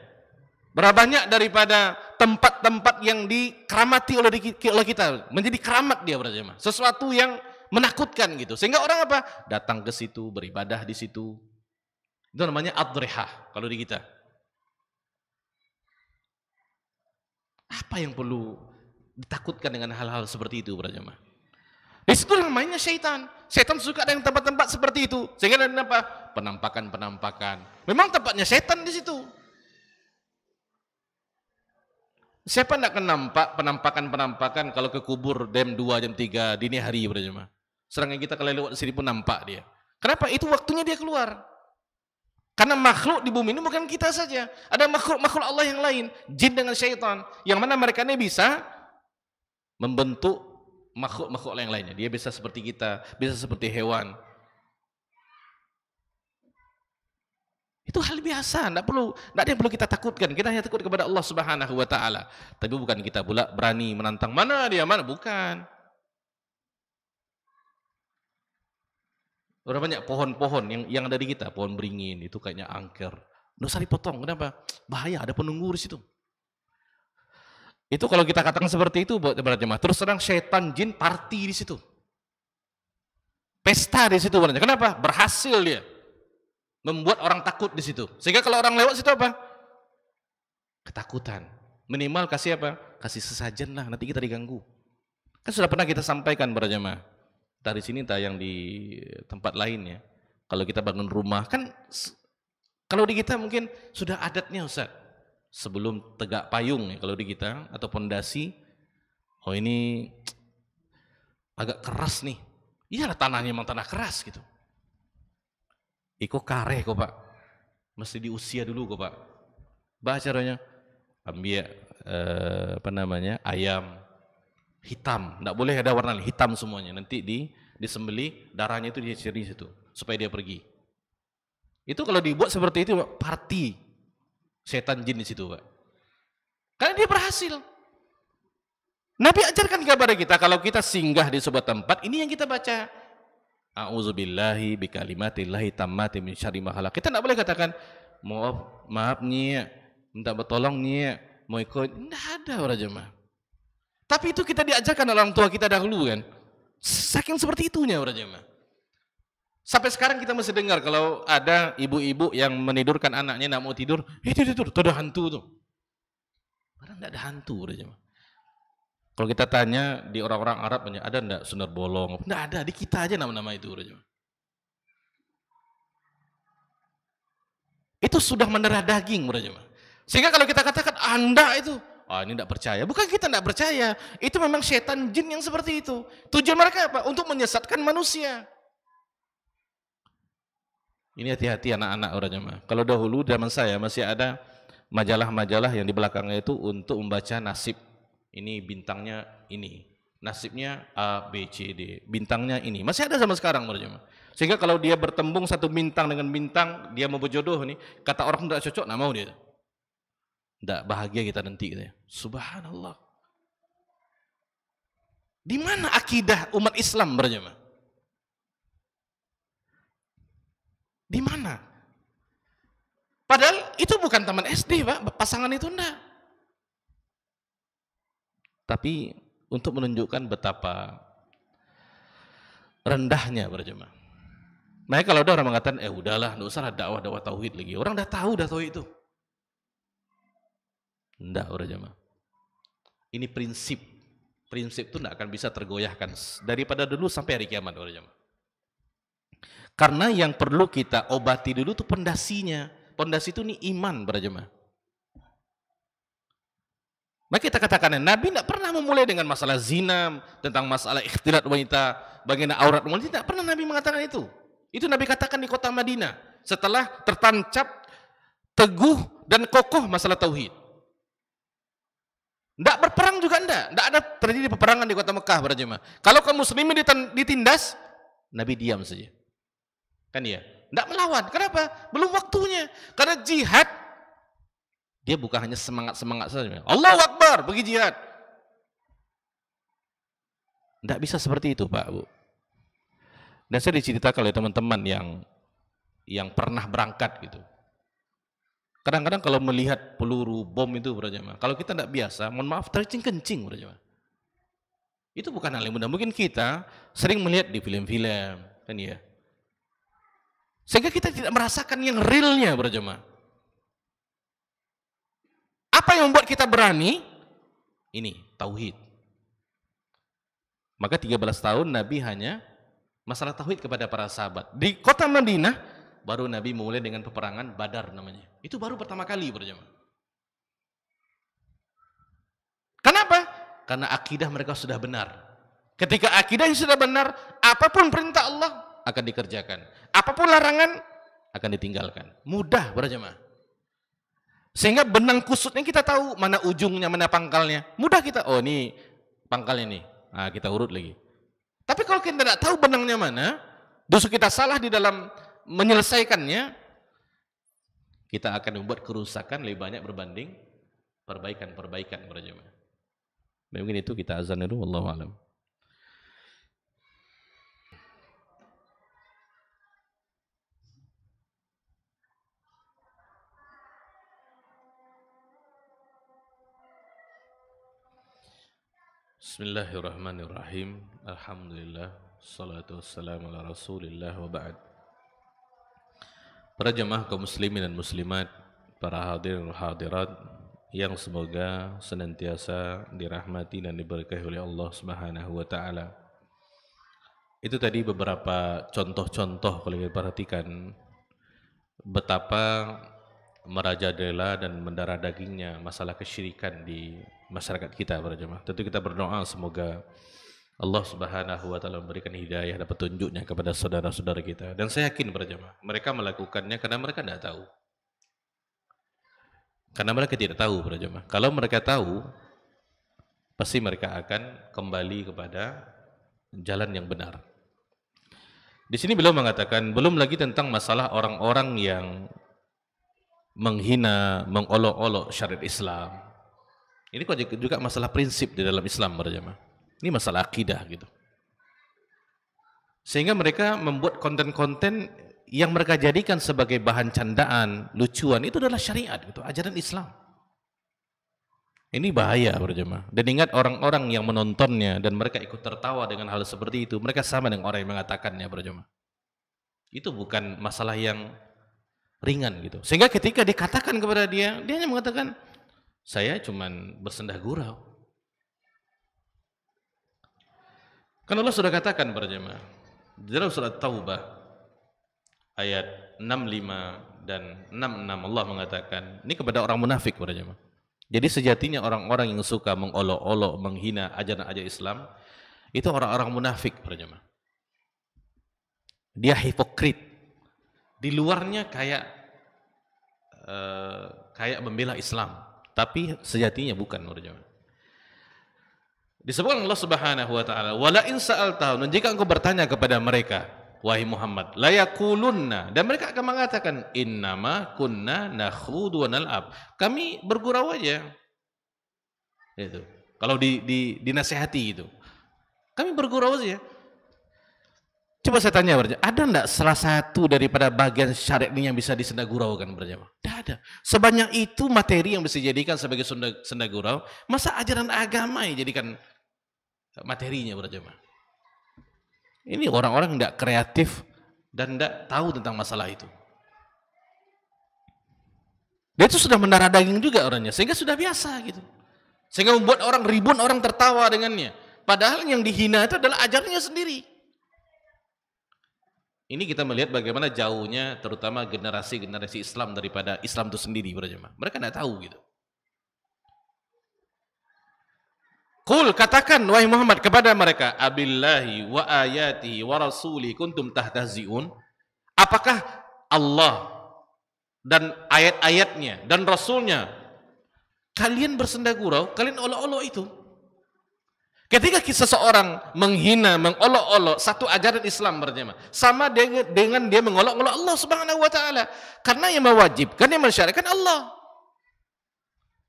Berapa banyak daripada tempat-tempat yang dikeramati oleh kita, menjadi keramat dia para jemaah. Sesuatu yang menakutkan gitu. Sehingga orang apa? Datang ke situ, beribadah di situ. Itu namanya adrihah kalau di kita. Apa yang perlu ditakutkan dengan hal-hal seperti itu para jemaah? Di situ yang mainnya syaitan. Syaitan suka dengan tempat-tempat seperti itu. Sehingga ada apa? Penampakan-penampakan. Memang tempatnya syaitan di situ. Siapa tidak akan nampak penampakan-penampakan kalau ke kubur jam 2, jam 3 dini hari para jemaah. Sedangkan kita kalau lewat sini pun nampak dia. Kenapa? Itu waktunya dia keluar. Karena makhluk di bumi ini bukan kita saja. Ada makhluk Allah yang lain, jin dengan syaitan, yang mana mereka ini bisa membentuk makhluk-makhluk yang lainnya. Dia bisa seperti kita, bisa seperti hewan. Itu hal biasa, tidak ada yang perlu kita takutkan. Kita hanya takut kepada Allah Subhanahu wa taala. Tapi bukan kita pula berani menantang mana dia, mana bukan. Berapa banyak pohon-pohon yang ada di kita, pohon beringin itu kayaknya angker. Nggak usah dipotong, kenapa? Bahaya, ada penunggu di situ. Itu kalau kita katakan seperti itu buat jemaah, terus terang syaitan jin party di situ. Pesta di situ sebenarnya. Kenapa? Berhasil dia membuat orang takut di situ. Sehingga kalau orang lewat situ apa? Ketakutan. Minimal kasih apa? Kasih sesajen lah, nanti kita diganggu. Kan sudah pernah kita sampaikan para jemaah. Dari sini entah yang di tempat lain ya. Kalau kita bangun rumah kan kalau di kita mungkin sudah adatnya Ustaz. Sebelum tegak payung ya kalau di kita atau pondasi, oh ini agak keras nih. Iyalah tanahnya memang tanah keras gitu. Iko kare kok Pak. Mesti diusia dulu kok Pak. Bah caranya ambil ayam hitam, tidak boleh ada warna hitam semuanya. Nanti disembelih, darahnya itu diciri situ supaya dia pergi. Itu kalau dibuat seperti itu party setan jin di situ Pak. Karena dia berhasil. Nabi ajarkan kepada kita kalau kita singgah di sebuah tempat, ini yang kita baca. A'udzubillahi bikalimatillahi tammati min syarri ma khalaq. Kita enggak boleh katakan maaf nih, minta bertolong nih, mau ikut. Enggak ada para jemaah. Tapi itu kita diajarkan orang tua kita dahulu kan. Saking seperti itunya para jemaah. Sampai sekarang kita masih dengar kalau ada ibu-ibu yang menidurkan anaknya enggak mau tidur, tidur, tuh ada hantu tuh. Padahal enggak ada hantu para jemaah. Kalau kita tanya di orang-orang Arab, ada enggak sundar bolong? Enggak ada, di kita aja nama-nama itu. Itu sudah mendarah daging. Sehingga kalau kita katakan Anda itu, ini enggak percaya. Bukan kita enggak percaya, itu memang setan jin yang seperti itu. Tujuan mereka apa? Untuk menyesatkan manusia. Ini hati-hati anak-anak. Kalau dahulu zaman saya masih ada majalah-majalah yang di belakangnya itu untuk membaca nasib. Ini bintangnya ini, nasibnya A, B, C, D, bintangnya ini. Masih ada sama sekarang. Sehingga kalau dia bertembung satu bintang dengan bintang, dia mau berjodoh nih, kata orang tidak cocok, nggak mau dia. Tidak bahagia kita nanti. Gitu ya. Subhanallah. Di mana akidah umat Islam berjamaah? Di mana? Padahal itu bukan taman SD, Pak. Pasangan itu enggak. Tapi untuk menunjukkan betapa rendahnya berjemaah. Makanya kalau ada orang mengatakan, udahlah, nggak usah dakwah tauhid lagi. Orang dah tahu tauhid itu. Enggak berjemaah. Ini prinsip. Prinsip itu enggak akan bisa tergoyahkan daripada dulu sampai hari kiamat berjemaah. Karena yang perlu kita obati dulu itu pondasinya. Pondasi itu nih iman berjemaah. Maka kita katakan, Nabi tidak pernah memulai dengan masalah zina, tentang masalah ikhtilat wanita, bagaimana aurat wanita, tidak pernah Nabi mengatakan itu. Itu Nabi katakan di kota Madinah, setelah tertancap, teguh, dan kokoh masalah tauhid. Tidak berperang juga tidak ada terjadi peperangan di kota Mekah para jemaah. Kalau kaum muslimin ditindas, Nabi diam saja. Kan ya? Tidak melawan. Kenapa? Belum waktunya. Karena jihad, dia bukan hanya semangat-semangat saja. Allahu Akbar, pergi jihad. Tidak bisa seperti itu, Pak, Bu. Dan saya diceritakan oleh teman-teman yang pernah berangkat gitu. Kadang-kadang kalau melihat peluru, bom itu, berjamaah, kalau kita tidak biasa, mohon maaf, terkencing-kencing, berjamaah. Itu bukan hal yang mudah. Mungkin kita sering melihat di film-film, kan ya. Sehingga kita tidak merasakan yang realnya, berjamaah. Apa yang membuat kita berani? Ini, tauhid. Maka 13 tahun Nabi hanya masalah tauhid kepada para sahabat. Di kota Madinah, baru Nabi mulai dengan peperangan Badar namanya. Itu baru pertama kali berjamaah. Kenapa? Karena akidah mereka sudah benar. Ketika akidah sudah benar, apapun perintah Allah akan dikerjakan. Apapun larangan akan ditinggalkan. Mudah berjamaah. Sehingga benang kusutnya kita tahu mana ujungnya, mana pangkalnya. Mudah kita, ini pangkalnya nih. Nah, kita urut lagi. Tapi kalau kita tidak tahu benangnya mana, justru kita salah di dalam menyelesaikannya, kita akan membuat kerusakan lebih banyak berbanding perbaikan-perbaikan berjamaah. Mungkin itu kita azan dulu, wallahu a'lam. Bismillahirrahmanirrahim. Alhamdulillah, salatu wassalamu ala rasulillah wa ba'd. Para jemaah kaum muslimin dan muslimat, para hadirin dan hadirat yang semoga senantiasa dirahmati dan diberkahi oleh Allah Subhanahu wa taala. Itu tadi beberapa contoh-contoh kalau kita perhatikan betapa merajalela dan mendarah dagingnya masalah kesyirikan di masyarakat kita para jemaah. Tentu kita berdoa semoga Allah Subhanahu wa taala memberikan hidayah dan petunjuknya kepada saudara-saudara kita. Dan saya yakin para jemaah, mereka melakukannya karena mereka tidak tahu. Karena mereka tidak tahu para jemaah. Kalau mereka tahu, pasti mereka akan kembali kepada jalan yang benar. Di sini beliau mengatakan belum lagi tentang masalah orang-orang yang menghina, mengolok-olok syariat Islam. Ini juga masalah prinsip di dalam Islam berjamaah. Ini masalah akidah gitu. Sehingga mereka membuat konten-konten yang mereka jadikan sebagai bahan candaan, lucuan, itu adalah syariat, itu ajaran Islam. Ini bahaya berjemaah. Dan ingat, orang-orang yang menontonnya dan mereka ikut tertawa dengan hal seperti itu, mereka sama dengan orang yang mengatakannya berjemaah. Itu bukan masalah yang ringan gitu. Sehingga ketika dikatakan kepada dia hanya mengatakan, saya cuman bersendah gurau. Kan Allah sudah katakan berjemaah dalam surat Taubah ayat 65 dan 66, Allah mengatakan ini kepada orang munafik berjemaah. Jadi sejatinya orang-orang yang suka mengolok-olok, menghina ajaran-ajaran Islam itu orang-orang munafik berjemaah. Dia hipokrit. Di luarnya kayak membela Islam, tapi sejatinya bukan berjemaah. Disebutkan Allah Subhanahu wa taala, "Wala in sa'altahum," jika engkau bertanya kepada mereka, wahai Muhammad, la yaqulunna, dan mereka akan mengatakan, innama kunna nakhudu wa nal'ab. Kami bergurau aja. Itu. Kalau dinasihati itu. Kami bergurau aja. Coba saya tanya berjamaah, ada enggak salah satu daripada bagian syariat ini yang bisa disenda guraukan berjamaah? Tidak ada. Sebanyak itu materi yang bisa dijadikan sebagai senda gurau, masa ajaran agama yang jadikan materinya berjamaah? Ini orang-orang yang tidak kreatif dan tidak tahu tentang masalah itu. Dia itu sudah mendarah daging juga orangnya, sehingga sudah biasa gitu. Sehingga membuat orang ribuan orang tertawa dengannya. Padahal yang dihina itu adalah ajarannya sendiri. Ini kita melihat bagaimana jauhnya terutama generasi-generasi Islam daripada Islam itu sendiri berjamaah. Mereka tidak tahu gitu. Qul, katakan wahai Muhammad kepada mereka, abillahi wa ayatihi wa rasuli kuntum tahtahzi'un. Apakah Allah dan ayat-ayatnya dan rasulnya kalian bersenda gurau, kalian olok-olok itu? Ketika seseorang menghina, mengolok-olok satu ajaran Islam berjamaah, sama dengan dia mengolok-olok Allah Subhanahu wa taala. Karena yang mewajibkan, yang mensyariatkan Allah.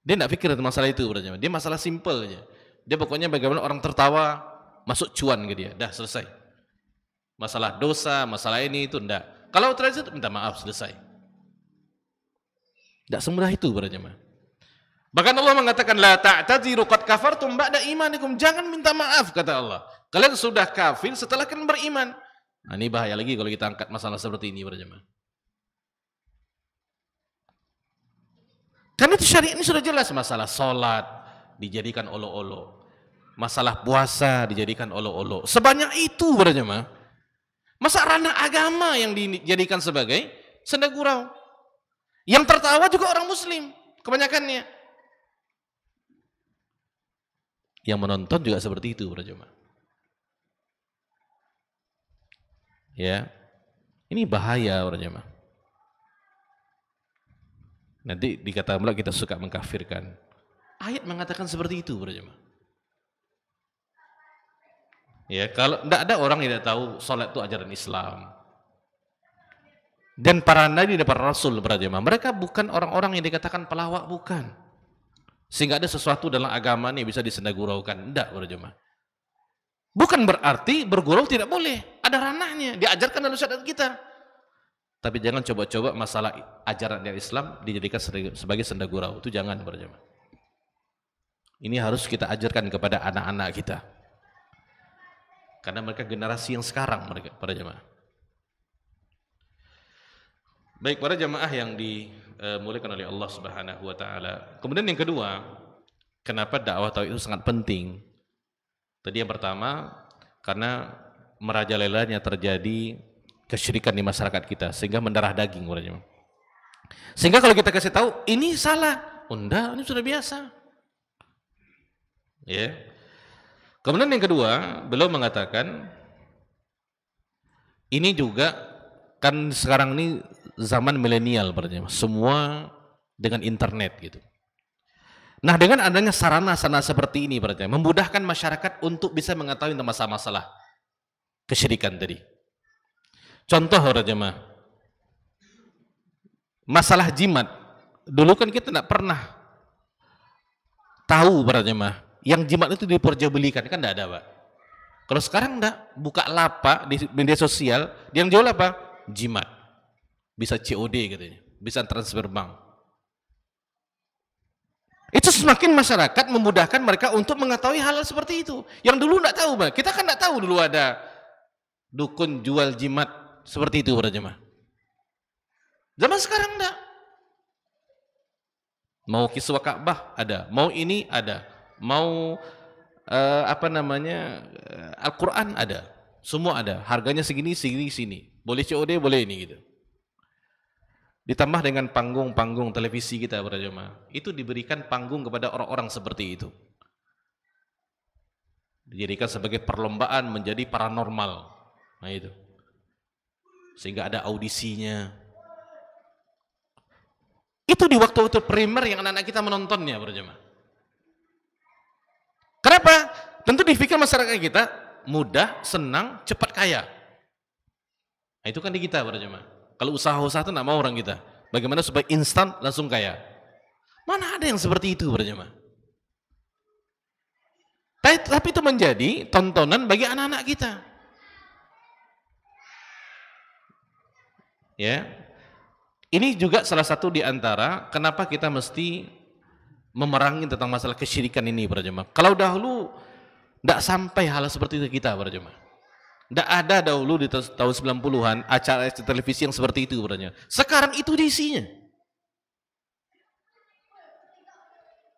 Dia tidak pikir tentang masalah itu berjamaah. Dia masalah simpel aja. Dia pokoknya bagaimana orang tertawa, masuk cuan ke dia, dah selesai. Masalah dosa, masalah ini itu enggak. Kalau terjadi minta maaf, selesai. Tidak semudah itu berjamaah. Bahkan Allah mengatakan la ta'tadziru qad kafartum ba'da imanikum. Jangan minta maaf kata Allah. Kalian sudah kafir setelah kalian beriman. Nah, ini bahaya lagi kalau kita angkat masalah seperti ini berjamaah. Karena itu syariat ini sudah jelas, masalah salat dijadikan olok-olok. Masalah puasa dijadikan olok-olok. Sebanyak itu berjamaah. Masa ranah agama yang dijadikan sebagai senda gurau. Yang tertawa juga orang muslim kebanyakannya. Yang menonton juga seperti itu berjamaah. Ya. Ini bahaya berjamaah. Nanti dikata pula kita suka mengkafirkan. Ayat mengatakan seperti itu berjamaah. Ya, kalau tidak ada orang yang tidak tahu salat itu ajaran Islam. Dan para nabi dan para rasul berjamaah, mereka bukan orang-orang yang dikatakan pelawak, bukan. Sehingga ada sesuatu dalam agama ini bisa disendaguraukan. Tidak berjamaah. Bukan berarti bergurau tidak boleh. Ada ranahnya, diajarkan dalam syariat kita. Tapi jangan coba-coba masalah ajaran dari Islam dijadikan sebagai senda gurau. Itu jangan berjamaah. Ini harus kita ajarkan kepada anak-anak kita. Karena mereka generasi yang sekarang mereka para jamaah. Baik para jamaah yang dimuliakan oleh Allah Subhanahu wa taala. Kemudian yang kedua, kenapa dakwah tauhid itu sangat penting? Tadi yang pertama, karena merajalelanya terjadi kesyirikan di masyarakat kita sehingga mendarah daging para jamaah. Sehingga kalau kita kasih tahu ini salah, enggak, ini sudah biasa. Ya. Kemudian yang kedua, beliau mengatakan ini juga kan sekarang ini zaman milenial berarti, semua dengan internet gitu. Nah, dengan adanya sarana-sarana seperti ini berarti memudahkan masyarakat untuk bisa mengetahui tentang masalah-masalah kesyirikan tadi. Contoh jemaah, masalah jimat. Dulu kan kita tidak pernah tahu berarti jemaah yang jimat itu diperjualbelikan, kan tidak ada, Pak. Kalau sekarang enggak, buka lapak di media sosial, yang jual apa? Jimat. Bisa COD katanya, bisa transfer bank. Itu semakin masyarakat memudahkan mereka untuk mengetahui hal seperti itu. Yang dulu enggak tahu, Bang. Kita kan enggak tahu dulu ada dukun jual jimat seperti itu para jemaah. Zaman sekarang enggak. Mau kiswah Ka'bah ada, mau ini ada, mau Al-Quran ada, semua ada. Harganya segini, segini, sini. Boleh COD, boleh ini gitu. Ditambah dengan panggung-panggung televisi kita para jemaah, itu diberikan panggung kepada orang-orang seperti itu. Dijadikan sebagai perlombaan menjadi paranormal. Nah itu. Sehingga ada audisinya. Itu di waktu-waktu primer yang anak-anak kita menontonnya para jemaah. Kenapa? Tentu dipikir masyarakat kita mudah, senang, cepat kaya. Nah, itu kan di kita para jemaah. Kalau usaha-usaha itu tidak mau orang kita. Bagaimana supaya instan langsung kaya? Mana ada yang seperti itu para jemaah? Tapi itu menjadi tontonan bagi anak-anak kita. Ya, ini juga salah satu di antara kenapa kita mesti memerangi tentang masalah kesyirikan ini para jemaah. Kalau dahulu tidak sampai hal seperti itu kita para jemaah. Tidak ada dahulu di tahun 90-an acara televisi yang seperti itu para jemaah. Sekarang itu diisinya.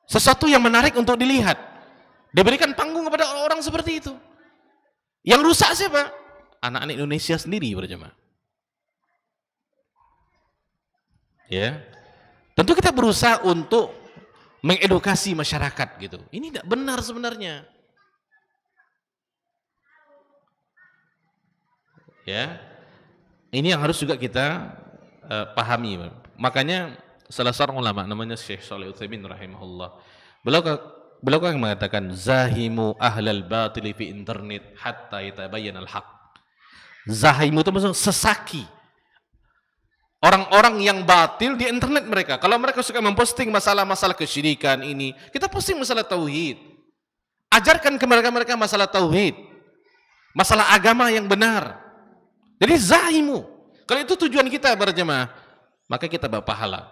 Sesuatu yang menarik untuk dilihat. Diberikan panggung kepada orang-orang seperti itu. Yang rusak siapa? Anak-anak Indonesia sendiri para jemaah. Ya. Tentu kita berusaha untuk mengedukasi masyarakat gitu. Ini tidak benar sebenarnya. Ya. Ini yang harus juga kita pahami. Makanya salah seorang ulama namanya Syekh Shalih Utsaimin rahimahullah. Beliau yang mengatakan zahimu ahlal batili fi internet hatta yatabayyana al-haq. Zahimu itu maksudnya sesaki orang-orang yang batil di internet mereka. Kalau mereka suka memposting masalah-masalah kesyirikan ini, kita posting masalah tauhid. Ajarkan ke mereka masalah tauhid. Masalah agama yang benar. Jadi zahimu. Kalau itu tujuan kita berjemaah, maka kita dapat pahala.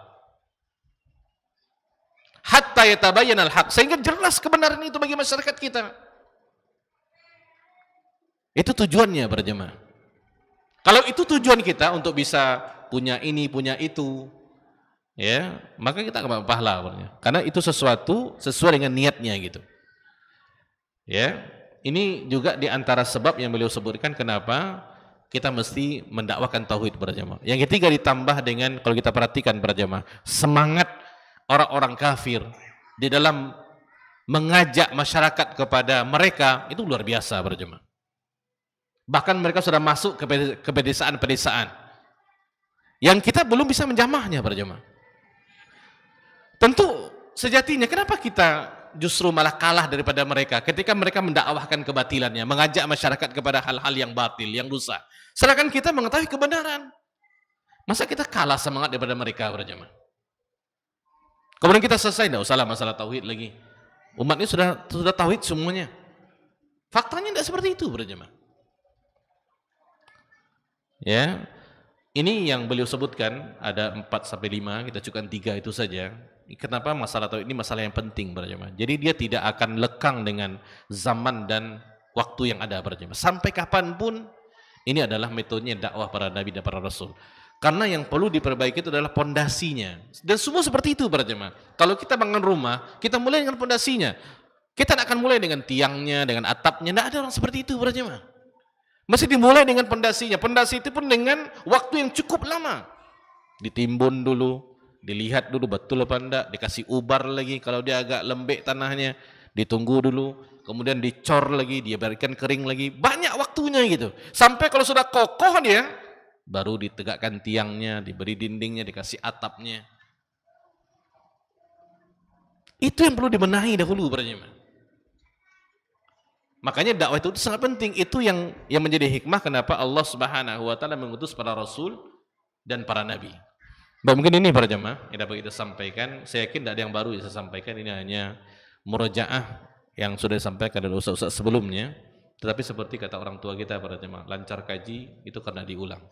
Hatta yatabayyana al-haq, sehingga jelas kebenaran itu bagi masyarakat kita. Itu tujuannya berjemaah. Kalau itu tujuan kita untuk bisa punya ini, punya itu, ya, maka kita akan pahala. Karena itu sesuatu sesuai dengan niatnya gitu. Ya, ini juga di antara sebab yang beliau sebutkan kenapa kita mesti mendakwakan tauhid para jemaah. Yang ketiga ditambah dengan kalau kita perhatikan para jemaah, semangat orang-orang kafir di dalam mengajak masyarakat kepada mereka itu luar biasa para jemaah. Bahkan mereka sudah masuk ke pedesaan-pedesaan yang kita belum bisa menjamahnya para jemaah. Tentu sejatinya kenapa kita justru malah kalah daripada mereka ketika mereka mendakwahkan kebatilannya, mengajak masyarakat kepada hal-hal yang batil, yang rusak. Sedangkan kita mengetahui kebenaran. Masa kita kalah semangat daripada mereka para jemaah? Kemudian kita selesai, tidak usahlah masalah tauhid lagi. Umat ini sudah tauhid semuanya. Faktanya tidak seperti itu para jemaah. Ya, ini yang beliau sebutkan ada 4-5, kita cukupkan 3 itu saja. Kenapa masalah tauhid ini masalah yang penting para jemaah. Jadi dia tidak akan lekang dengan zaman dan waktu yang ada para jemaah. Sampai kapanpun ini adalah metodenya dakwah para nabi dan para rasul. Karena yang perlu diperbaiki itu adalah pondasinya. Dan semua seperti itu para jemaah. Kalau kita bangun rumah, kita mulai dengan pondasinya. Kita tidak akan mulai dengan tiangnya, dengan atapnya. Tidak ada orang seperti itu para jemaah. Mesti dimulai dengan pondasinya. Pondasi itu pun dengan waktu yang cukup lama. Ditimbun dulu, dilihat dulu betul apa enggak, dikasih ubar lagi kalau dia agak lembek tanahnya, ditunggu dulu, kemudian dicor lagi, dia biarkan kering lagi. Banyak waktunya gitu. Sampai kalau sudah kokoh dia, baru ditegakkan tiangnya, diberi dindingnya, dikasih atapnya. Itu yang perlu dibenahi dahulu para jemaah. Makanya dakwah itu sangat penting. Itu yang menjadi hikmah kenapa Allah Subhanahu wa taala mengutus para rasul dan para nabi. Mungkin ini para jemaah yang dapat kita sampaikan. Saya yakin tidak ada yang baru yang saya sampaikan. Ini hanya murajaah yang sudah disampaikan oleh ustaz-ustaz sebelumnya Tetapi seperti kata orang tua kita para jemaah, lancar kaji itu karena diulang.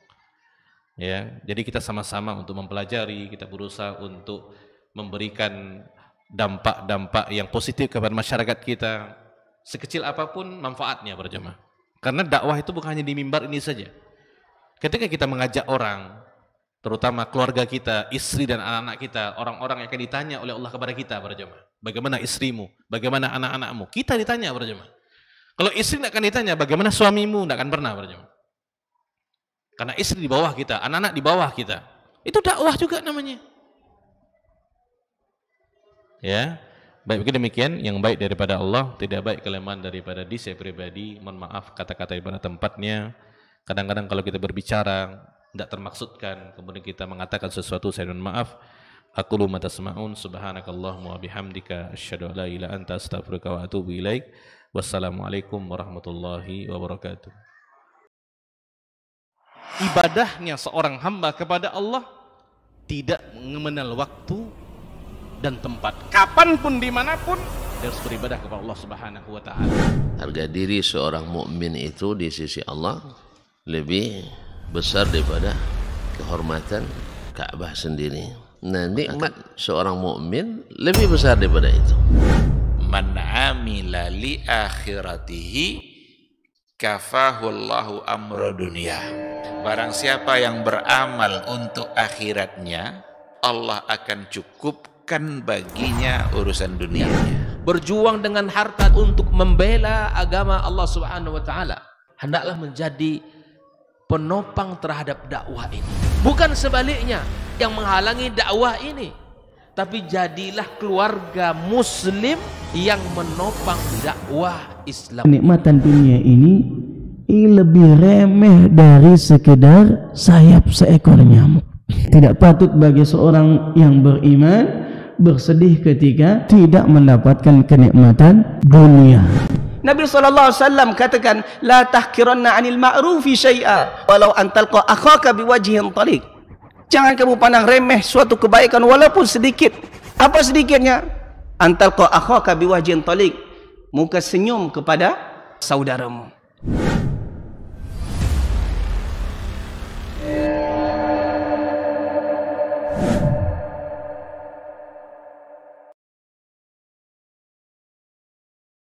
Ya, jadi kita sama-sama untuk mempelajari, kita berusaha untuk memberikan dampak-dampak yang positif kepada masyarakat kita, sekecil apapun manfaatnya para jemaah. Karena dakwah itu bukan hanya di mimbar ini saja. Ketika kita mengajak orang, terutama keluarga kita, istri dan anak-anak kita, orang-orang yang akan ditanya oleh Allah kepada kita para jemaah. Bagaimana istrimu? Bagaimana anak-anakmu? Kita ditanya para jemaah. Kalau istri tidak akan ditanya, bagaimana suamimu? Tidak akan pernah para jemaah. Karena istri di bawah kita, anak-anak di bawah kita. Itu dakwah juga namanya. Ya, baik demikian, yang baik daripada Allah, tidak baik kelemahan daripada diri saya pribadi. Mohon maaf kata-kata pada tempatnya. Kadang-kadang kalau kita berbicara tidak termaksudkan, kemudian kita mengatakan sesuatu, saya mohon maaf. Aqulu ma tasma'un, subhanakallahumma wa bihamdika, asyhadu an la ilaha illa anta, astaghfiruka wa atubu ilaik. Wassalamualaikum warahmatullahi wabarakatuh. Ibadahnya seorang hamba kepada Allah tidak mengenal waktu dan tempat. Kapanpun, dimanapun, dia harus beribadah kepada Allah Subhanahu wa Ta'ala. Harga diri seorang mukmin itu di sisi Allah lebih besar daripada kehormatan Ka'bah sendiri. Nah, nikmat seorang mukmin lebih besar daripada itu. Man amila li akhiratihi kafahullahu amra dunia. Barang siapa yang beramal untuk akhiratnya, Allah akan cukupkan baginya urusan dunianya. Berjuang dengan harta untuk membela agama Allah Subhanahu wa taala, hendaklah menjadi penopang terhadap dakwah ini. Bukan sebaliknya yang menghalangi dakwah ini, tapi jadilah keluarga muslim yang menopang dakwah Islam. Kenikmatan dunia ini lebih remeh dari sekedar sayap seekor nyamuk. Tidak patut bagi seorang yang beriman bersedih ketika tidak mendapatkan kenikmatan dunia. Nabi SAW katakan, la tahkiranna 'anil ma'rufi syai'a walau an talqa akhaka biwajhin taliq. Jangan kamu pandang remeh suatu kebaikan walaupun sedikit. Apa sedikitnya? An talqa akhaka biwajhin taliq, muka senyum kepada saudaramu.